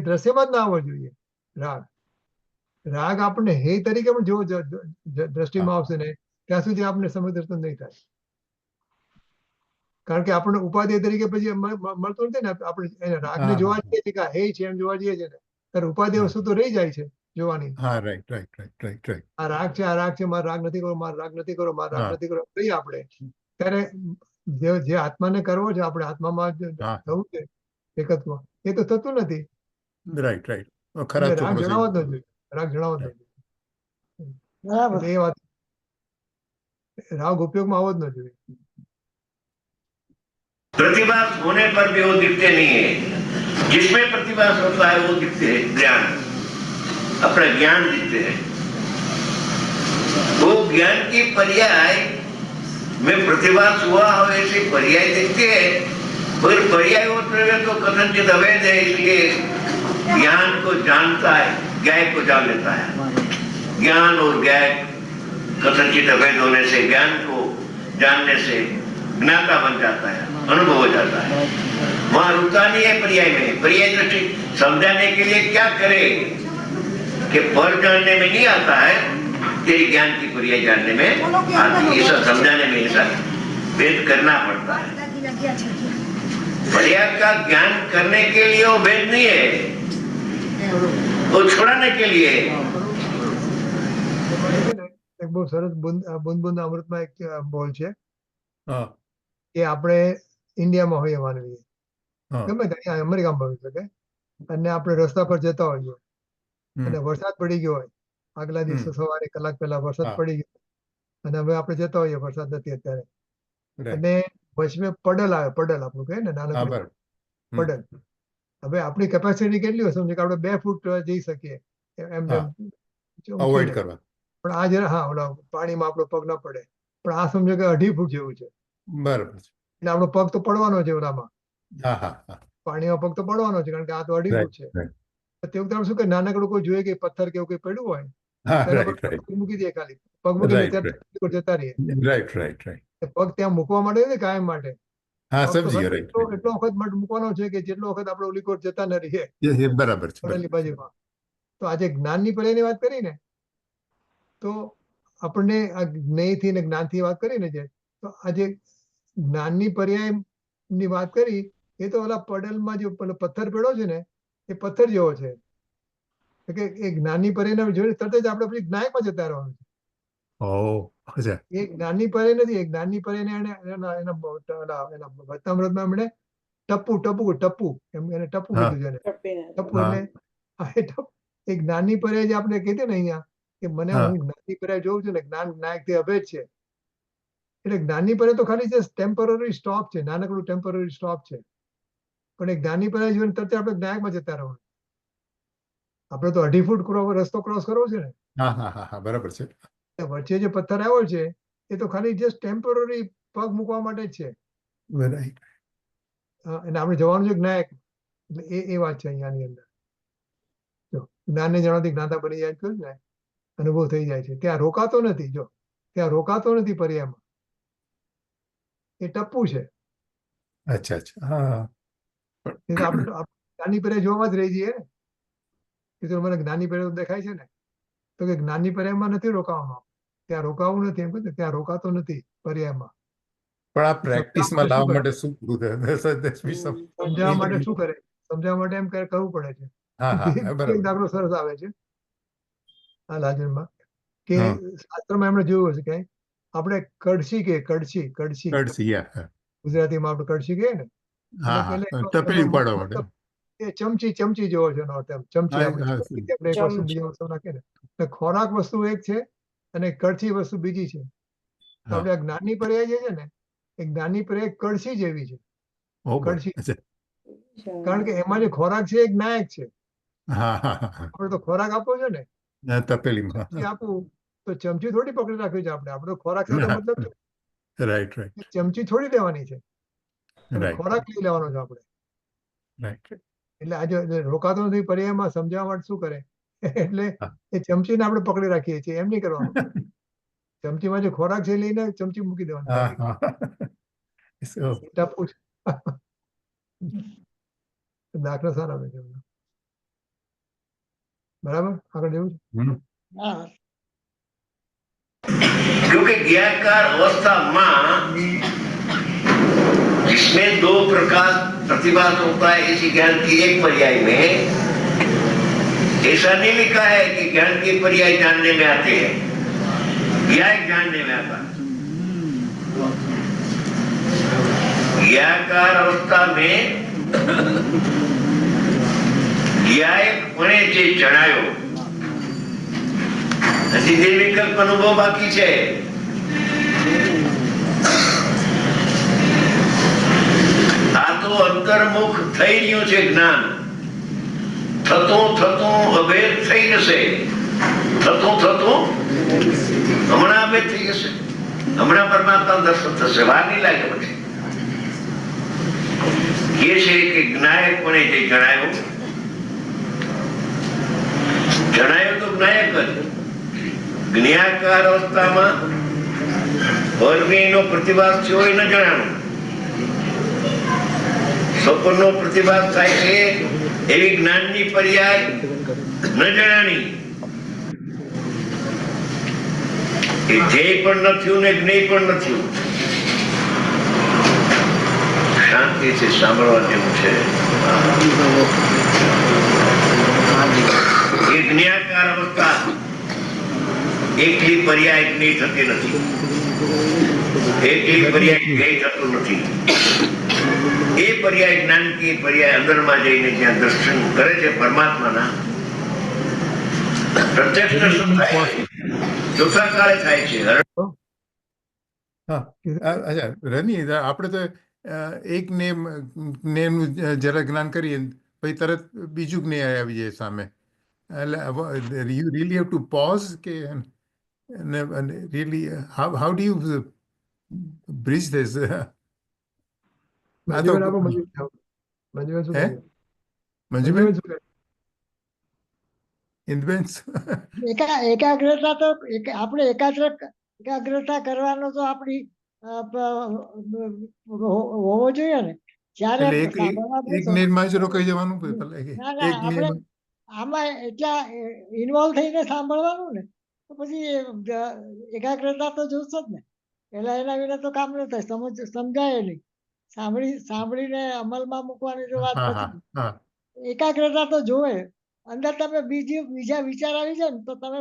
દ્રશ્યમાં જ ના આવવો જોઈએ રાગ. રાગ આપણને હે તરીકે પણ જો દ્રષ્ટિમાં આવશે ને ત્યાં સુધી આપણને સમદર્શન નહીં થાય. કારણ કે આપણને ઉપાધિ તરીકે પછી મળતો નથી ને. આપણે એને રાગને જોવા જઈએ છીએ કે આ હે છે એમ જોવા જઈએ છીએ ને ત્યારે ઉપાધિ વસ્તુ તો રહી જાય છે જોવાની. હા right right right right right. આ રાગ છે, આ રાગ છે, મારો રાગ નથી કરો, મારો રાગ નથી કરો, મારો રાગ નથી કરો કહીએ આપણે ત્યારે જે આત્માને કરવો છે આપણે આત્મામાં થવું છે એકત્વ એ તો થતું નથી. Right right. ખરાબ રાગ છોકરો જણાવો જ ન જોઈએ, રાગ જણાવો જ ન જોઈએ. બરાબર. એટલે એ વાત રાગ ઉપયોગમાં આવવો જ ન જોઈએ. प्रतिभा होने पर भी वो दिखते नहीं है, जिसमें प्रतिभा होता है वो दिखते हैं। ज्ञान, अपना ज्ञान दिखते हैं। वो ज्ञान की पर्याय में प्रतिभा हुआ हो ऐसी पर्याय दिखते हैं, पर पर्याय वो द्रव्य तो कथनचित अवैध है, इसलिए ज्ञान को जानता है, ज्ञाय को जान लेता है। ज्ञान और ज्ञाय कथनचित अवैध होने से ज्ञान को जानने से ज्ञाता बन जाता है, अनुभव हो जाता है। वहां रुकता नहीं है पर्याय में। पर्याय दृष्टि समझाने के लिए क्या करे कि पर जानने में नहीं आता है, तेरे ज्ञान की पर्याय जानने में आती है। सब समझाने में ऐसा भेद करना पड़ता है। पर्याय का ज्ञान करने के लिए वो भेद नहीं है, वो छुड़ाने के लिए है। એક બહુ સરસ બુંદ બુંદ અમૃતમાં એક બોલ છે હા કે આપણે ઇન્ડિયામાં હોઈએ માનવીએ હા ગમે ત્યાં અમેરિકામાં બની શકે અને આપણે રસ્તા પર જતા હોઈએ અને વરસાદ પડી ગયો હોય, આગલા દિવસે સવારે કલાક પહેલા વરસાદ પડી ગયો અને હવે આપણે જતા હોઈએ, વરસાદ નથી અત્યારે, અને વચમે પડલ આવે, પડલ આપણું કહે ને નાનકડું પડલ. હવે આપણી કેપેસિટી કેટલી હોય સમજો કે આપણે 2 ફૂટ જઈ શકીએ એમ અવોઇડ કરવા. પણ આ જરા હા ઓલા પાણીમાં આપણો પગ ના પડે, પણ આ સમજો કે 2.5 ફૂટ જેવું છે બરાબર છે. એટલે આપણો પગ તો પડવાનો છે ઓલામાં, હા હા હા પાણીમાં પગ તો પડવાનો છે કારણ કે આ તો 2.5 ફૂટ છે. તે વખતે આપણે શું કે નાનકડું કોઈ જોઈએ કે પથ્થર કે એવું કંઈ પડ્યું હોય તેના પર પગ મૂકી દઈએ, ખાલી પગ મૂકીને ત્યાં જતા રહીએ. Right right right. પગ ત્યાં મૂકવા માટે ને કાયમ માટે હા સમજી ગયો. રાઈટ એટલો વખત મૂકવાનો છે કે જેટલો વખત આપણે ઓલી કોર જતા ન રહીએ બરાબર છે. પડેલી બાજુમાં. તો આજે જ્ઞાનની પર્યાયની વાત કરીને તો આપણને આ જ્ઞેયથી ને જ્ઞાનથી વાત કરીને છે તો આજે જ્ઞાનની પર્યાયની વાત કરી એ તો ઓલા પડલમાં જે પથ્થર પડ્યો છે ને એ પથ્થર જેવો છે કે એ જ્ઞાનની પર્યાયને જોઈને તરત જ આપણે પછી જ્ઞાયમાં જતા રહેવાનું છે. એ જ્ઞાનની પર્યાય નથી, એ જ્ઞાનની પર્યાયને એના વચનામૃતમાં એમણે ટપ્પુ એમ એને ટપ્પુ હા. કીધું છે એને. ટપ્પીને. ટપ્પુ હા. એટલે હા, એ એક જ્ઞાનની પર્યાય જે આપણે કહીએ ને અહીંયા કે મને હા. હું જ્ઞાનની પર્યાય જોઉં છું ને જ્ઞાન નાયક થી અભેદ છે. એટલે જ્ઞાનની પર્યાય તો ખાલી જે ટેમ્પરરી સ્ટોપ છે, નાનકડું ટેમ્પરરી સ્ટોપ છે. પણ એ જ્ઞાનની પર્યાય જોઈને તરત આપણે જ્ઞાયકમાં જતા રહો. આપણે તો 2.5 ફૂટ રસ્તો ક્રોસ કરવો છે ને, હા હા હા હા બરાબર છે. વચ્ચે જે પથ્થર આવ્યો છે એ તો ખાલી જસ્ટ ટેમ્પરરી પગ મૂકવા માટે જ છે. Right. અને આપણે જવાનું છે જ્ઞાયક. એટલે એ વાત છે અહીંયાની અંદર. જો જ્ઞાનને જણાવતી જ્ઞાતા બની જાય છે ને, અનુભવ થઈ જાય છે. ત્યાં રોકાતો નથી. જો ત્યાં રોકાતો નથી પર્યાયમાં. એ ટપ્પુ છે. અચ્છા અચ્છા હા. એ તો આપણે જ્ઞાનની પર્યાય જોવામાં જ રહી જઈએ ને. કે તો મને જ્ઞાનની પર્યાય દેખાય છે ને, તો કે જ્ઞાનની પર્યાયમાં નથી રોકાવાનું. ત્યાં રોકાવું નથી એમ કહે, ત્યાં રોકાતો નથી પર્યાયમાં. પણ આ પ્રેક્ટિસમાં લાવવા માટે શું સમજાવવા માટે શું કરે? સમજાવવા માટે એમ કરવું પડે છે. હા હા એક બરાબર. દાખલો સરસ આવે છે આ લાજનમાં કે હમ. શાસ્ત્રમાં એમણે જોયું હશે કે આપણે કડછી કે કડછી કડછી, yeah. ગુજરાતીમાં આપણે કડછી કહીએ ને, હા એટલે હા એનો તપેલી મતલબ ઉપાડવા માટે. એ ચમચી જેવો છે એનો અર્થ એમ. ચમચી હા, આપણે હા, ચમચી આપણે એક વસ્તુ બીજી વસ્તુ નાખીએ ને, એટલે ખોરાક વસ્તુ એક છે અને કડછી વસ્તુ બીજી છે. તો હા. આપણે આ જ્ઞાનની પર્યાય જે છે ને, એ જ્ઞાનની પર્યાય કડછી જેવી છે. Oh boy. કડછી, અચ્છા. કારણ કે એમાં જે ખોરાક છે એ જ્ઞાયક છે. હા હા હા હા. આપણે તો ખોરાક આપવો છે ને, તપેલીમાં. ચમચી આપવું તો ચમચી થોડી પકડી રાખવી છે આપણે. આપણે તો ખોરાક સાથે મતલબ છે. રાઈટ રાઈટ ચમચી થોડી લેવાની છે, અને રાઈટ ખોરાક લઈ લેવાનો છે આપણે. રાઈટ. એટલે આજે રોકાતો નથી પર્યાયમાં સમજાવવા માટે શું કરે? એટલે હા. એ ચમચીને આપણે પકડી રાખીએ છીએ, એમ નહીં કરવાનું. ચમચીમાં જે ખોરાક છે એ લઈને ચમચી મૂકી દેવાની. હા હા. So, એ ટપ્પુ છે. દાખલા સારા આવે છે. બરાબર, આગળ જેવું છે. હમ. હા क्योंकि ज्ञाकार अवस्था में जिसमें दो प्रकार प्रतिभास होता है, इसी ज्ञान की एक पर्याय में ऐसा नहीं लिखा है कि ज्ञान के पर्याय जानने में आते हैं, ज्ञायक जानने में आता है। ज्ञाकार अवस्था में ज्ञायक पणे जे जणायो હજી બે વિકલ્પ અનુભવ બાકી છે. આ તો અંતર્મુખ થઈ રહ્યું છે જ્ઞાન. થતું થતું અભેદ થઈ જશે. થતું થતું હમણાં અભેદ થઈ જશે. હમણાં પરમાત્મા દર્શન થશે. વાર નહીં લાગે પછી. એ છે કે જ્ઞાયકપણે જે જણાયું તો જ્ઞાયક જ. જ્ઞાકાર અવસ્થામાં વર્ગીનો પ્રતિભાસ થયો એ ન જણાણું. સ્વપ્નનો પ્રતિભાસ થાય છે એવી જ્ઞાનની પર્યાય ન જણાણી. એ ધ્યેય પણ ન થયું ને જ્ઞેય પણ ન થયું. શાંતિથી સાંભળવા જેવું છે. એ જ્ઞાકાર અવસ્થા એકલી પર્યાય જ્ઞેય થતી નથી. એકલી પર્યાય જ્ઞેય થતું નથી. એ પર્યાય જ્ઞાન કી પર્યાય અંદરમાં જઈને જ્યાં દર્શન કરે છે પરમાત્માના, પ્રત્યક્ષ દર્શન થાય છે. ચોથા કાળે થાય છે. હા અચ્છા રની આપણે તો એક જ્ઞેયનું જરા જ્ઞાન કરીએ પછી તરત બીજું જ્ઞેય આવી જાય સામે. એટલે you really have to pause કે really how do you bridge this? Manjuben આપો, મંજુબેન શું હે? કહે? મંજુબેન શું કહે? ઇન્દુબેન એકાગ્રતા તો આપણે એકાગ્રતા કરવાનો તો આપણી હોવો જોઈએ ને. જ્યારે એટલે સાંભળવા એક બેસો, જ્ઞેયમાં જ રોકાઈ જવાનું પેલા ના એક ના આપણે જ્ઞેયમાં આમાં એટલા ઇન્વોલ્વ થઈને સાંભળવાનું ને, તો પછી એકાગ્રતા તો જોશે જ ને. એના વિના તો કામ ન થાય, સમજાય નહીં. સાંભળીને અમલમાં મૂકવાની તો વાત હા હા પછી. હા એકાગ્રતા તો જોવે. અંદર તમે બીજા વિચાર આવી જાય ને તો તમે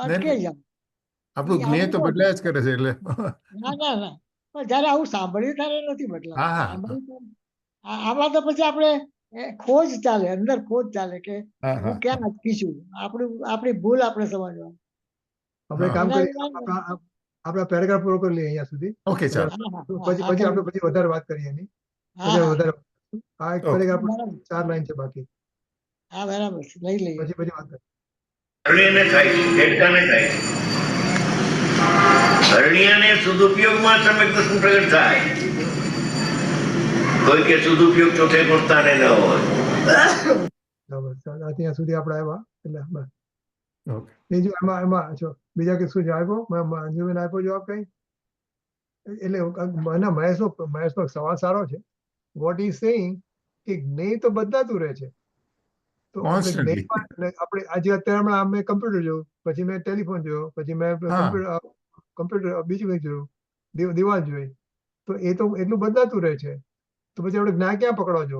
અટકી જાઓ. આપણું ઈ જ્ઞેય તો આવું બદલાયા જ કરે છે એટલે ના પણ જયારે આવું સાંભળ્યું ત્યારે નથી બદલાતું. હા, હા. સાંભળ્યું ત્યારે આમાં તો પછી આપણે ખોજ ચાલે, અંદર ખોજ ચાલે કે હા હું હા ક્યાં અટકીશું, આપણી ભૂલ આપણે સમજવાનું. આપણે હા. કામ એના કરીએ, વિના- આપણા પેરેગ્રાફ પૂરો કરી લઈએ અહીંયા સુધી. ઓકે પછી ચાલો. હા, હા, પછી હા, પછી આપણે પછી વધારે વાત કરીએ એની. હા, પછી હા, વધારે આ એક ઓકે. પેરેગ્રાફ બરાબર. 4 લાઈન છે બાકી. હા, બરાબર છે, લઈ લઈએ. પછી વાત કરીએ. હરણીયને થાય છે, દેડકાને થાય છે. હરણીયાને સદુપયોગમાં સમ્યક દર્શન પ્રગટ થાય. કોઈ કે સદુપયોગ ચોથે પોતાને ન હોય. બરાબર. ચાલો, આ ત્યાં સુધી આપણે આવ્યા. એટલે બસ. ઓકે. બીજું એમાં જો બીજા કે શું જવાબ અંજુબેન આપ્યો જવાબ કઈ? એટલે મને મહેશનો સવાલ સારો છે. વોટ ઇઝ સેઇંગ કે જ્ઞેય તો બદલાતું રહે છે. તો આપણે Constantly. જ્ઞેયમાં આપણે આજે અત્યારે હમણાં મેં કમ્પ્યુટર જોયું, પછી મેં ટેલિફોન જોયો, પછી મેં હા. કમ્પ્યુટર બીજું કંઈક જોયું, દિવાલ જોઈ. તો એ તો એટલું બદલાતું રહે છે. તો પછી આપણે જ્ઞાન ક્યાં પકડવા જો?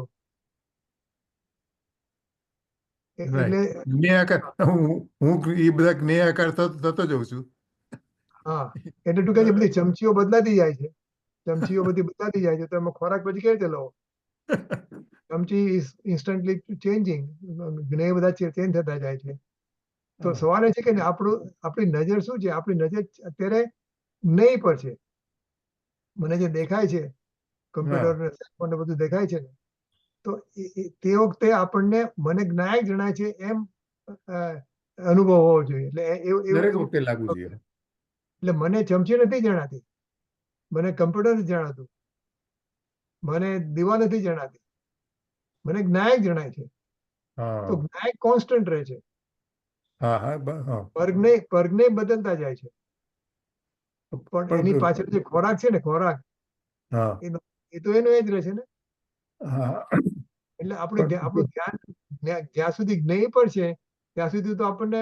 Right. એટલે જ્ઞેયાકાર હું એ બધા જ્ઞેયાકાર થતો જઉં છું. હા, એટલે ટૂંકે જે બધી ચમચીઓ બદલાતી જાય છે, ચમચીઓ બધી બદલાતી જાય છે, તો એમાં ખોરાક પછી કેવી રીતે લો? ચમચી ઇઝ ઇન્સ્ટન્ટલી ચેન્જિંગ, જ્ઞેય બધા ચેન્જ થતા જાય છે. તો સવાલ એ છે કે આપણી નજર શું છે? આપણી નજર અત્યારે જ્ઞેય પર છે. મને જે દેખાય છે, કમ્પ્યુટર ને cellphone ને બધું દેખાય છે ને, તો તે વખતે આપણને મને જ્ઞાયક જણાય છે એમ અનુભવ હોવો જોઈએ. એટલે દરેક એવું વખતે લાગુ જોઈએ. એટલે મને ચમચી નથી જણાતી, મને કમ્પ્યુટર નથી જણાતું, મને દિવાલ નથી જણાતી, મને જ્ઞાયક જણાય છે. તો હા જ્ઞાયક કોન્સ્ટન્ટ રહે છે, હા હા હા. પર્ગને બદલતા જાય છે. પણ એની પાછળ જે ખોરાક છે ને, ખોરાક હા એ તો એનો એ જ રહે છે ને. હા. એટલે આપણું ધ્યાન જ્યાં સુધી જ્ઞેય પર છે ત્યાં સુધી તો આપણને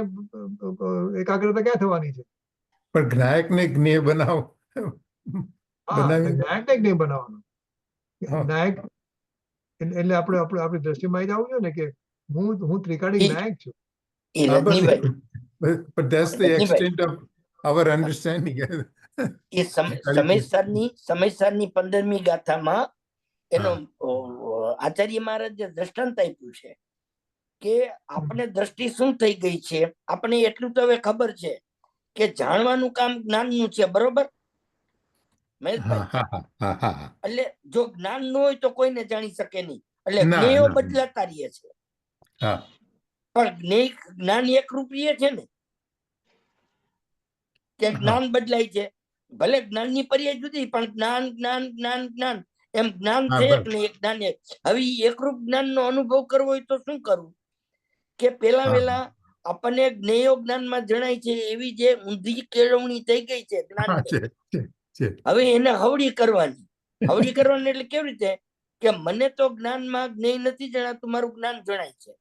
એકાગ્રતા ક્યાં થવાની છે? પણ જ્ઞાયકને જ્ઞેય હા, બનાવી જ્ઞાયકને જ્ઞેય બનાવવાનો. હા. જ્ઞાયક એટલે આપણી દ્રષ્ટિમાં આવી જવું જોઈએ ને કે હું ત્રિકાળી જ્ઞાયક છું. એ હા, Rajnibhai, but that's the Rajnibhai, extent of our understanding. એ સમયસરની 15મી ગાથામાં એનો આચાર્ય મહારાજે દ્રષ્ટાંત આપ્યું છે કે આપણે દ્રષ્ટિ શું થઈ ગઈ છે. આપણે એટલું તો હવે ખબર છે કે જાણવાનું કામ જ્ઞાનનું છે, બરોબર હા મહેશભાઈ? હા હા હા હા. એટલે જો જ્ઞાન ન હોય તો કોઈને જાણી શકે નહીં, એટલે ના જ્ઞેયો ના. બદલાતા રહે છે. હા પણ જ્ઞાન એક રૂપીય છે ને, કે હા જ્ઞાન બદલાય છે. ભલે જ્ઞાનની પર્યાય જુદી, પણ જ્ઞાન જ્ઞાન જ્ઞાન જ્ઞાન એમ જ્ઞાન હા છે એક બરાબર. ને એક જ્ઞાન એક. હવે ઈ એકરૂપ જ્ઞાનનો અનુભવ કરવો હોય તો શું કરવું? કે પેલા હા વેલા આપણને જ્ઞેયો જ્ઞાનમાં જણાય છે એવી જે ઊંધી કેળવણી થઈ ગઈ છે હા જ્ઞાનની, છે. હવે એને હવડી કરવાની. હવડી કરવાની એટલે કેવી રીતે? કે મને તો જ્ઞાનમાં જ્ઞેય નથી જણાતું, મારું જ્ઞાન જણાય છે.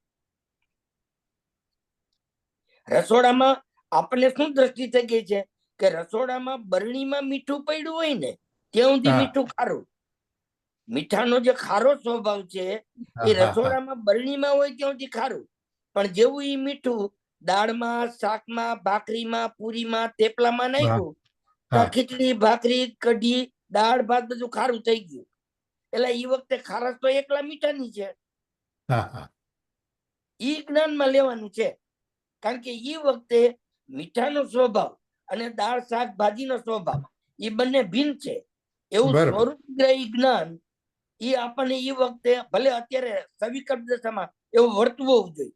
રસોડામાં આપણને શું દ્રષ્ટિ થઈ ગઈ છે કે રસોડામાં બરણીમાં મીઠું પડ્યું હોય ને ત્યાં સુધી હા મીઠું ખારું. મીઠાનો જે ખારો સ્વભાવ છે એ હા હા રસોડામાં બરણીમાં હોય ત્યાં સુધી ખારું. પણ જેવું એ મીઠું દાળમાં, શાકમાં, ભાખરીમાં, પૂરીમાં, થેપલામાં હા નાખ્યું તો હા ખીચડી, ભાખરી, કઢી, દાળ ભાત બધું ખારું થઈ ગયું. એટલે એ વખતે ખારસ તો એકલા મીઠાની છે. હા હા. ઈ જ્ઞાનમાં લેવાનું છે. કારણ કે એ વખતે મીઠાનો સ્વભાવ અને દાળ શાક ભાજીનો સ્વભાવ એ બંને ભિન્ન છે. એવું બરાબર. સ્વરૂપગ્રહી જ્ઞાન એ આપણને એ વખતે, ભલે અત્યારે સવિકલ્પ દશામાં એવું વર્તવું હોવું જોઈએ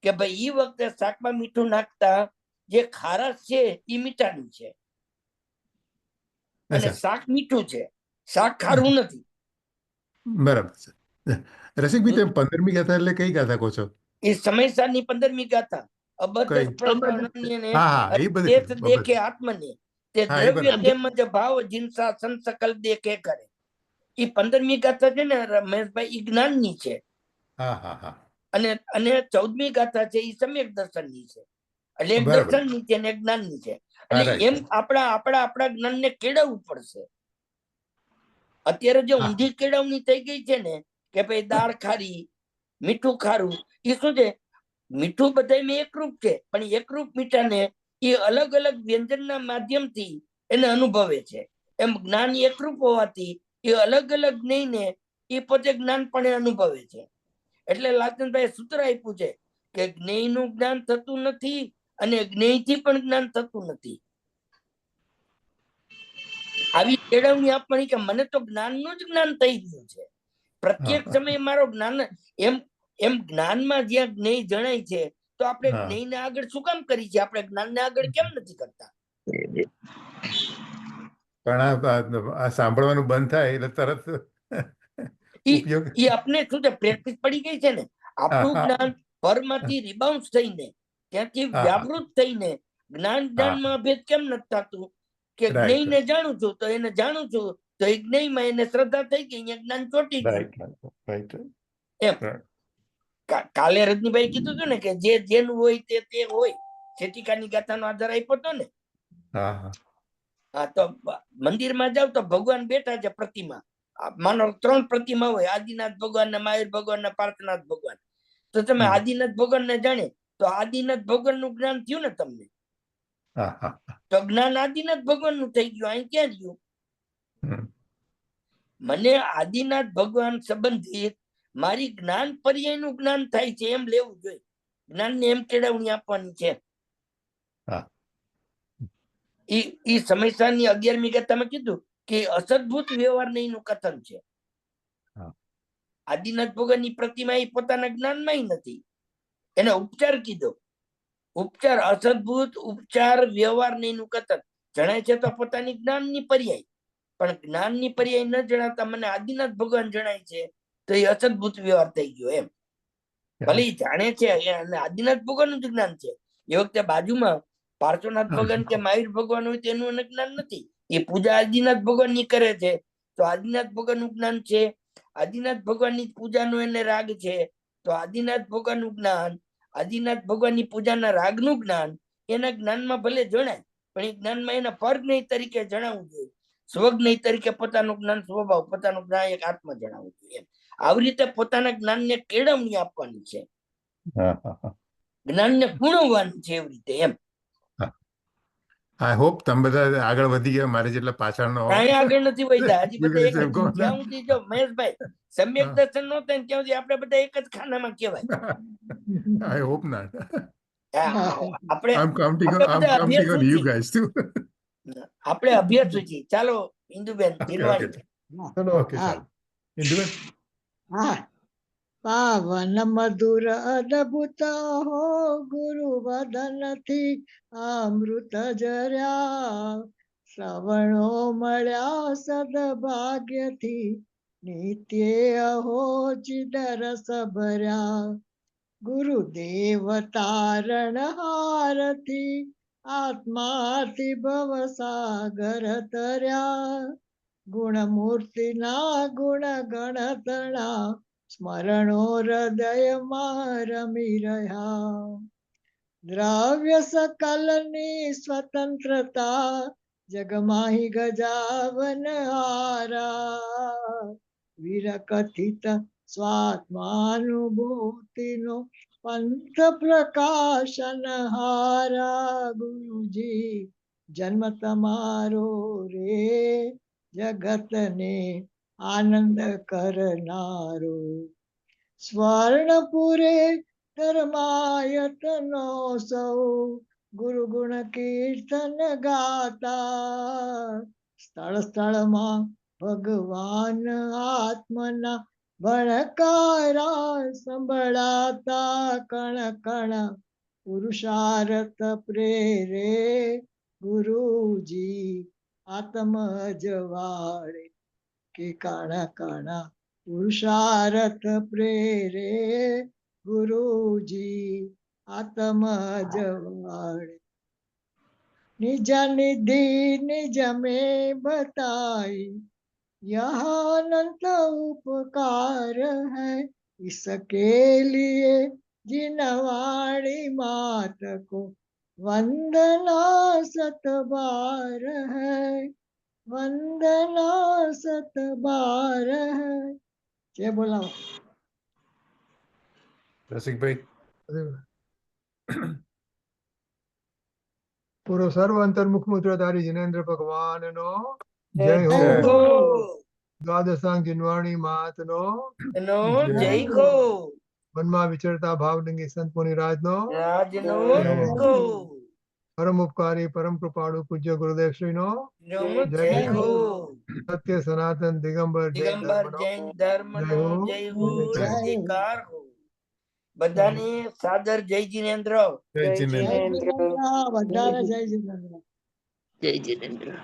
કે ભાઈ એ વખતે શાકમાં મીઠું નાખતા જે ખારસ છે એ મીઠાની છે અને અચ્છા શાક મીઠું છે, શાક ખારું નથી. બરાબર છે. રસિકભાઈ, તમે 15મી ગાથા એટલે કઈ ગાથા કહો છો? એ સમયસારની 15મી ગાથા. અબદ્ધ કઈ? પ્રશ્નને હા હા, એ બધી દેશ ખબર. દેખે આત્મને તે હા, એ દ્રવ્ય બરાબર. તેમજ ભાવ જિનસા સંસકલ દેખે કરે. એ 15મી ગાથા છે ને રમેશભાઈ, ઈ જ્ઞાનની છે. હા હા હા. અને 14મી ગાથા છે એ સમ્યક દર્શનની છે. એટલે એક બરાબર. દર્શનની છે ને એક જ્ઞાનની છે. હા, એટલે right. એમ આપણા જ્ઞાનને કેળવવું પડશે. અત્યારે જે હા ઊંધી કેળવણી થઈ ગઈ છે ને કે ભાઈ દાળ ખારી, મીઠું ખારું, એ શું છે? મીઠું બધાયમાં એકરૂપ છે, પણ એકરૂપ મીઠાને એ અલગ અલગ વ્યંજનના માધ્યમથી એને અનુભવે છે. એમ જ્ઞાન એકરૂપ હોવાથી એ અલગ અલગ જ્ઞેયને એ પોતે જ્ઞાનપણે અનુભવે છે. એટલે લાચનભાઈ સૂત્ર આપ્યું છે કે જ્ઞેયનું જ્ઞાન થતું નથી અને જ્ઞેયથી પણ જ્ઞાન થતું નથી. આવી કેળવણી આપવાની કે મને તો જ્ઞાનનું જ જ્ઞાન થઈ ગયું છે. પ્રત્યેક સમયે મારો જ્ઞાન એમ જ્ઞાનમાં જ્યાં જ્ઞેય જણાય છે તો આપણે હા. જ્ઞેયને આગળ શું કામ કરી છે? આપણે જ્ઞાનને આગળ કેમ નથી કરતા? પણ આ સાંભળવાનું બંધ થાય એટલે તરત ઉપયોગ ઈ આપણે શું છે, પ્રેક્ટિસ પડી ગઈ છે ને. આપણું હા. જ્ઞાન પરમાંથી રિબાઉન્સ થઈને ત્યાંથી હા. વ્યાવૃત થઈને જ્ઞાનમાં અભેદ કેમ નથી થતું? કે Right. જ્ઞેયને જાણું છું તો એને જાણું છું તો એ જ્ઞેયમાં એને શ્રદ્ધા થઈ ગઈ, અહીંયા જ્ઞાન ચોટી ગયું. રાઈટ એમ કાલે રજનીભાઈ કીધું હતું ને કે જે જેનું હોય તે હોય. શેઠિકાની ગાથાનો આધાર આપ્યો હતો ને. હા હા હા, તો મંદિરમાં જાવ તો ભગવાન બેઠા છે પ્રતિમા. માનો 3 પ્રતિમા હોય, આદિનાથ ભગવાન ને મહાવીર ભગવાન ને પાર્થનાથ ભગવાન. તો તમે આદિનાથ ભગવાન ને જાણે તો આદિનાથ ભગવાન નું જ્ઞાન થયું ને તમને. હા હા તો જ્ઞાન આદિનાથ ભગવાન નું થઈ ગયું. અહીં ક્યાં રહ્યું? મને આદિનાથ ભગવાન સંબંધિત મારી જ્ઞાન પર્યાય નું જ્ઞાન થાય છે એમ લેવું જોઈએ. જ્ઞાન ને એમ કેળવણી આપવાની છે. હા. ઈ સમસ્યાની 11મી ગાથામાં કીધું કે અસદભૂત વ્યવહાર નહીં નું કથન છે. હા. આદિનાથ ભગવાનની પ્રતિમા એ પોતાના જ્ઞાનમાં નથી. એને ઉપચાર કીધો. ઉપચાર અસદભૂત ઉપચાર વ્યવહાર નહીં નું કથન જણાય છે તો પોતાની જ્ઞાનની પર્યાય. પણ જ્ઞાનની પર્યાય ન જણાતા મને આદિનાથ ભગવાન જણાય છે તો એ અસદભૂત વ્યવહાર થઈ ગયો. એમ ભલે ઈ જાણે છે અને આદિનાથ ભગવાન નું જ જ્ઞાન છે. એ વખતે બાજુમાં પાર્શ્વનાથ ભગવાન કે મહાવીર ભગવાન હોય તેનું એને જ્ઞાન નથી. એ પૂજા આદિનાથ ભગવાન ની કરે છે તો આદિનાથ ભગવાન નું જ્ઞાન છે. આદિનાથ ભગવાન ની પૂજાનો એને રાગ છે તો આદિનાથ ભગવાન નું જ્ઞાન, આદિનાથ ભગવાન ની પૂજાના રાગનું જ્ઞાન એના જ્ઞાનમાં ભલે જણાય પણ એ જ્ઞાનમાં એના પરજ્ઞેય તરીકે જણાવવું જોઈએ. સ્વજ્ઞેય તરીકે પોતાનું જ્ઞાન સ્વભાવ, પોતાનું જ્ઞાન એક આત્મા જણાવવું જોઈએ. એમ આવી રીતે પોતાના જ્ઞાનને કેળવણી આપવાની છે. જ્ઞાનને પૂર્ણવાનું છે એવી રીતે. એમ આઈ હોપ તમે બધા આગળ વધી ગયા, મારે જેટલા પાછળ નો કાંઈ આગળ નથી વધ્યા. હજી બધા એક જ. જ્યાં સુધી જો મહેશભાઈ સમ્યક દર્શન નો થાય ત્યાં સુધી આપણે બધા એક જ ખાનામાં કહેવાય. I hope not. આપણે I'm counting on you guys too. આપણે અભ્યાસ છીએ. ચાલો ઇન્દુબેન ધીરવાણી. Okay, ચાલો ઇન્દુબેન. હા. પાવન મધુર અદભુત હો ગુરુ વદનથી અમૃત જર્યા. શ્રવણો મળ્યા સદભાગ્યથી નિત્ય અહો ચિદરસ ભર્યા. ગુરુદેવ તારણ હારથી આત્માથી ભવસાગર તર્યા. ગુણમૂર્તિના ગુણ ગણતણા સ્મરણો હૃદયમાં રમી રહ્યા. દ્રવ્ય સકલની સ્વતંત્રતા જગમાહી ગજાવન હારા. વિરકથિત સ્વાત્માનુભૂતિનો પંથ પ્રકાશન હારા. ગુરુજી જન્મ તમારો રે જગતને આનંદ કરનારો. સ્વર્ણપુરે ધર્માયતનો સૌ ગુરુ ગુણ કીર્તન ગાતા. સ્થળ સ્થળમાં ભગવાન આત્મના ભણકારા સંભળાતા. કણ કણ પુરુષાર્થ પ્રેરે ગુરુજી આત્મ જવાળે. કે કાણા કાણા પુરુષાર્થ પ્રેરે ગુરુજી આત્મ જવાળે. નિજ નિધિ નિજ में बताई यह अनंत उपकार है. इसके लिए जिनवाणी मात को वंदना सत बार है. वंदना सत बार है. जय बोलाओ. રસિકભાઈ. પૂરો સર્વ અંતર્મુખ મુદ્રા ધારી જિનેન્દ્ર ભગવાનનો જય જય હો. હો. દ્વાદશાંગ જીનવાણી માતનો એનો જય જય હો વનમાં વિચરતા ભાવલિંગી સંત મુનિ રાજનો રાજનો જય હો. હો પરમ ઉપકારી પરમ કૃપાળુ પૂજ્ય ગુરુદેવ શ્રીનો નો જય જય હો. હો સત્ય સનાતન દિગંબર જૈન દિગંબર ધર્મનો જૈન ધર્મનો જય હો. જય હો જય હો. જયકાર હો બધાને સાદર જય જીનેન્દ્ર જય જય જીનેન્દ્ર જય જીનેન્દ્ર. જીનેન્દ્ર બધાને જય જીનેન્દ્ર જય જીનેન્દ્ર.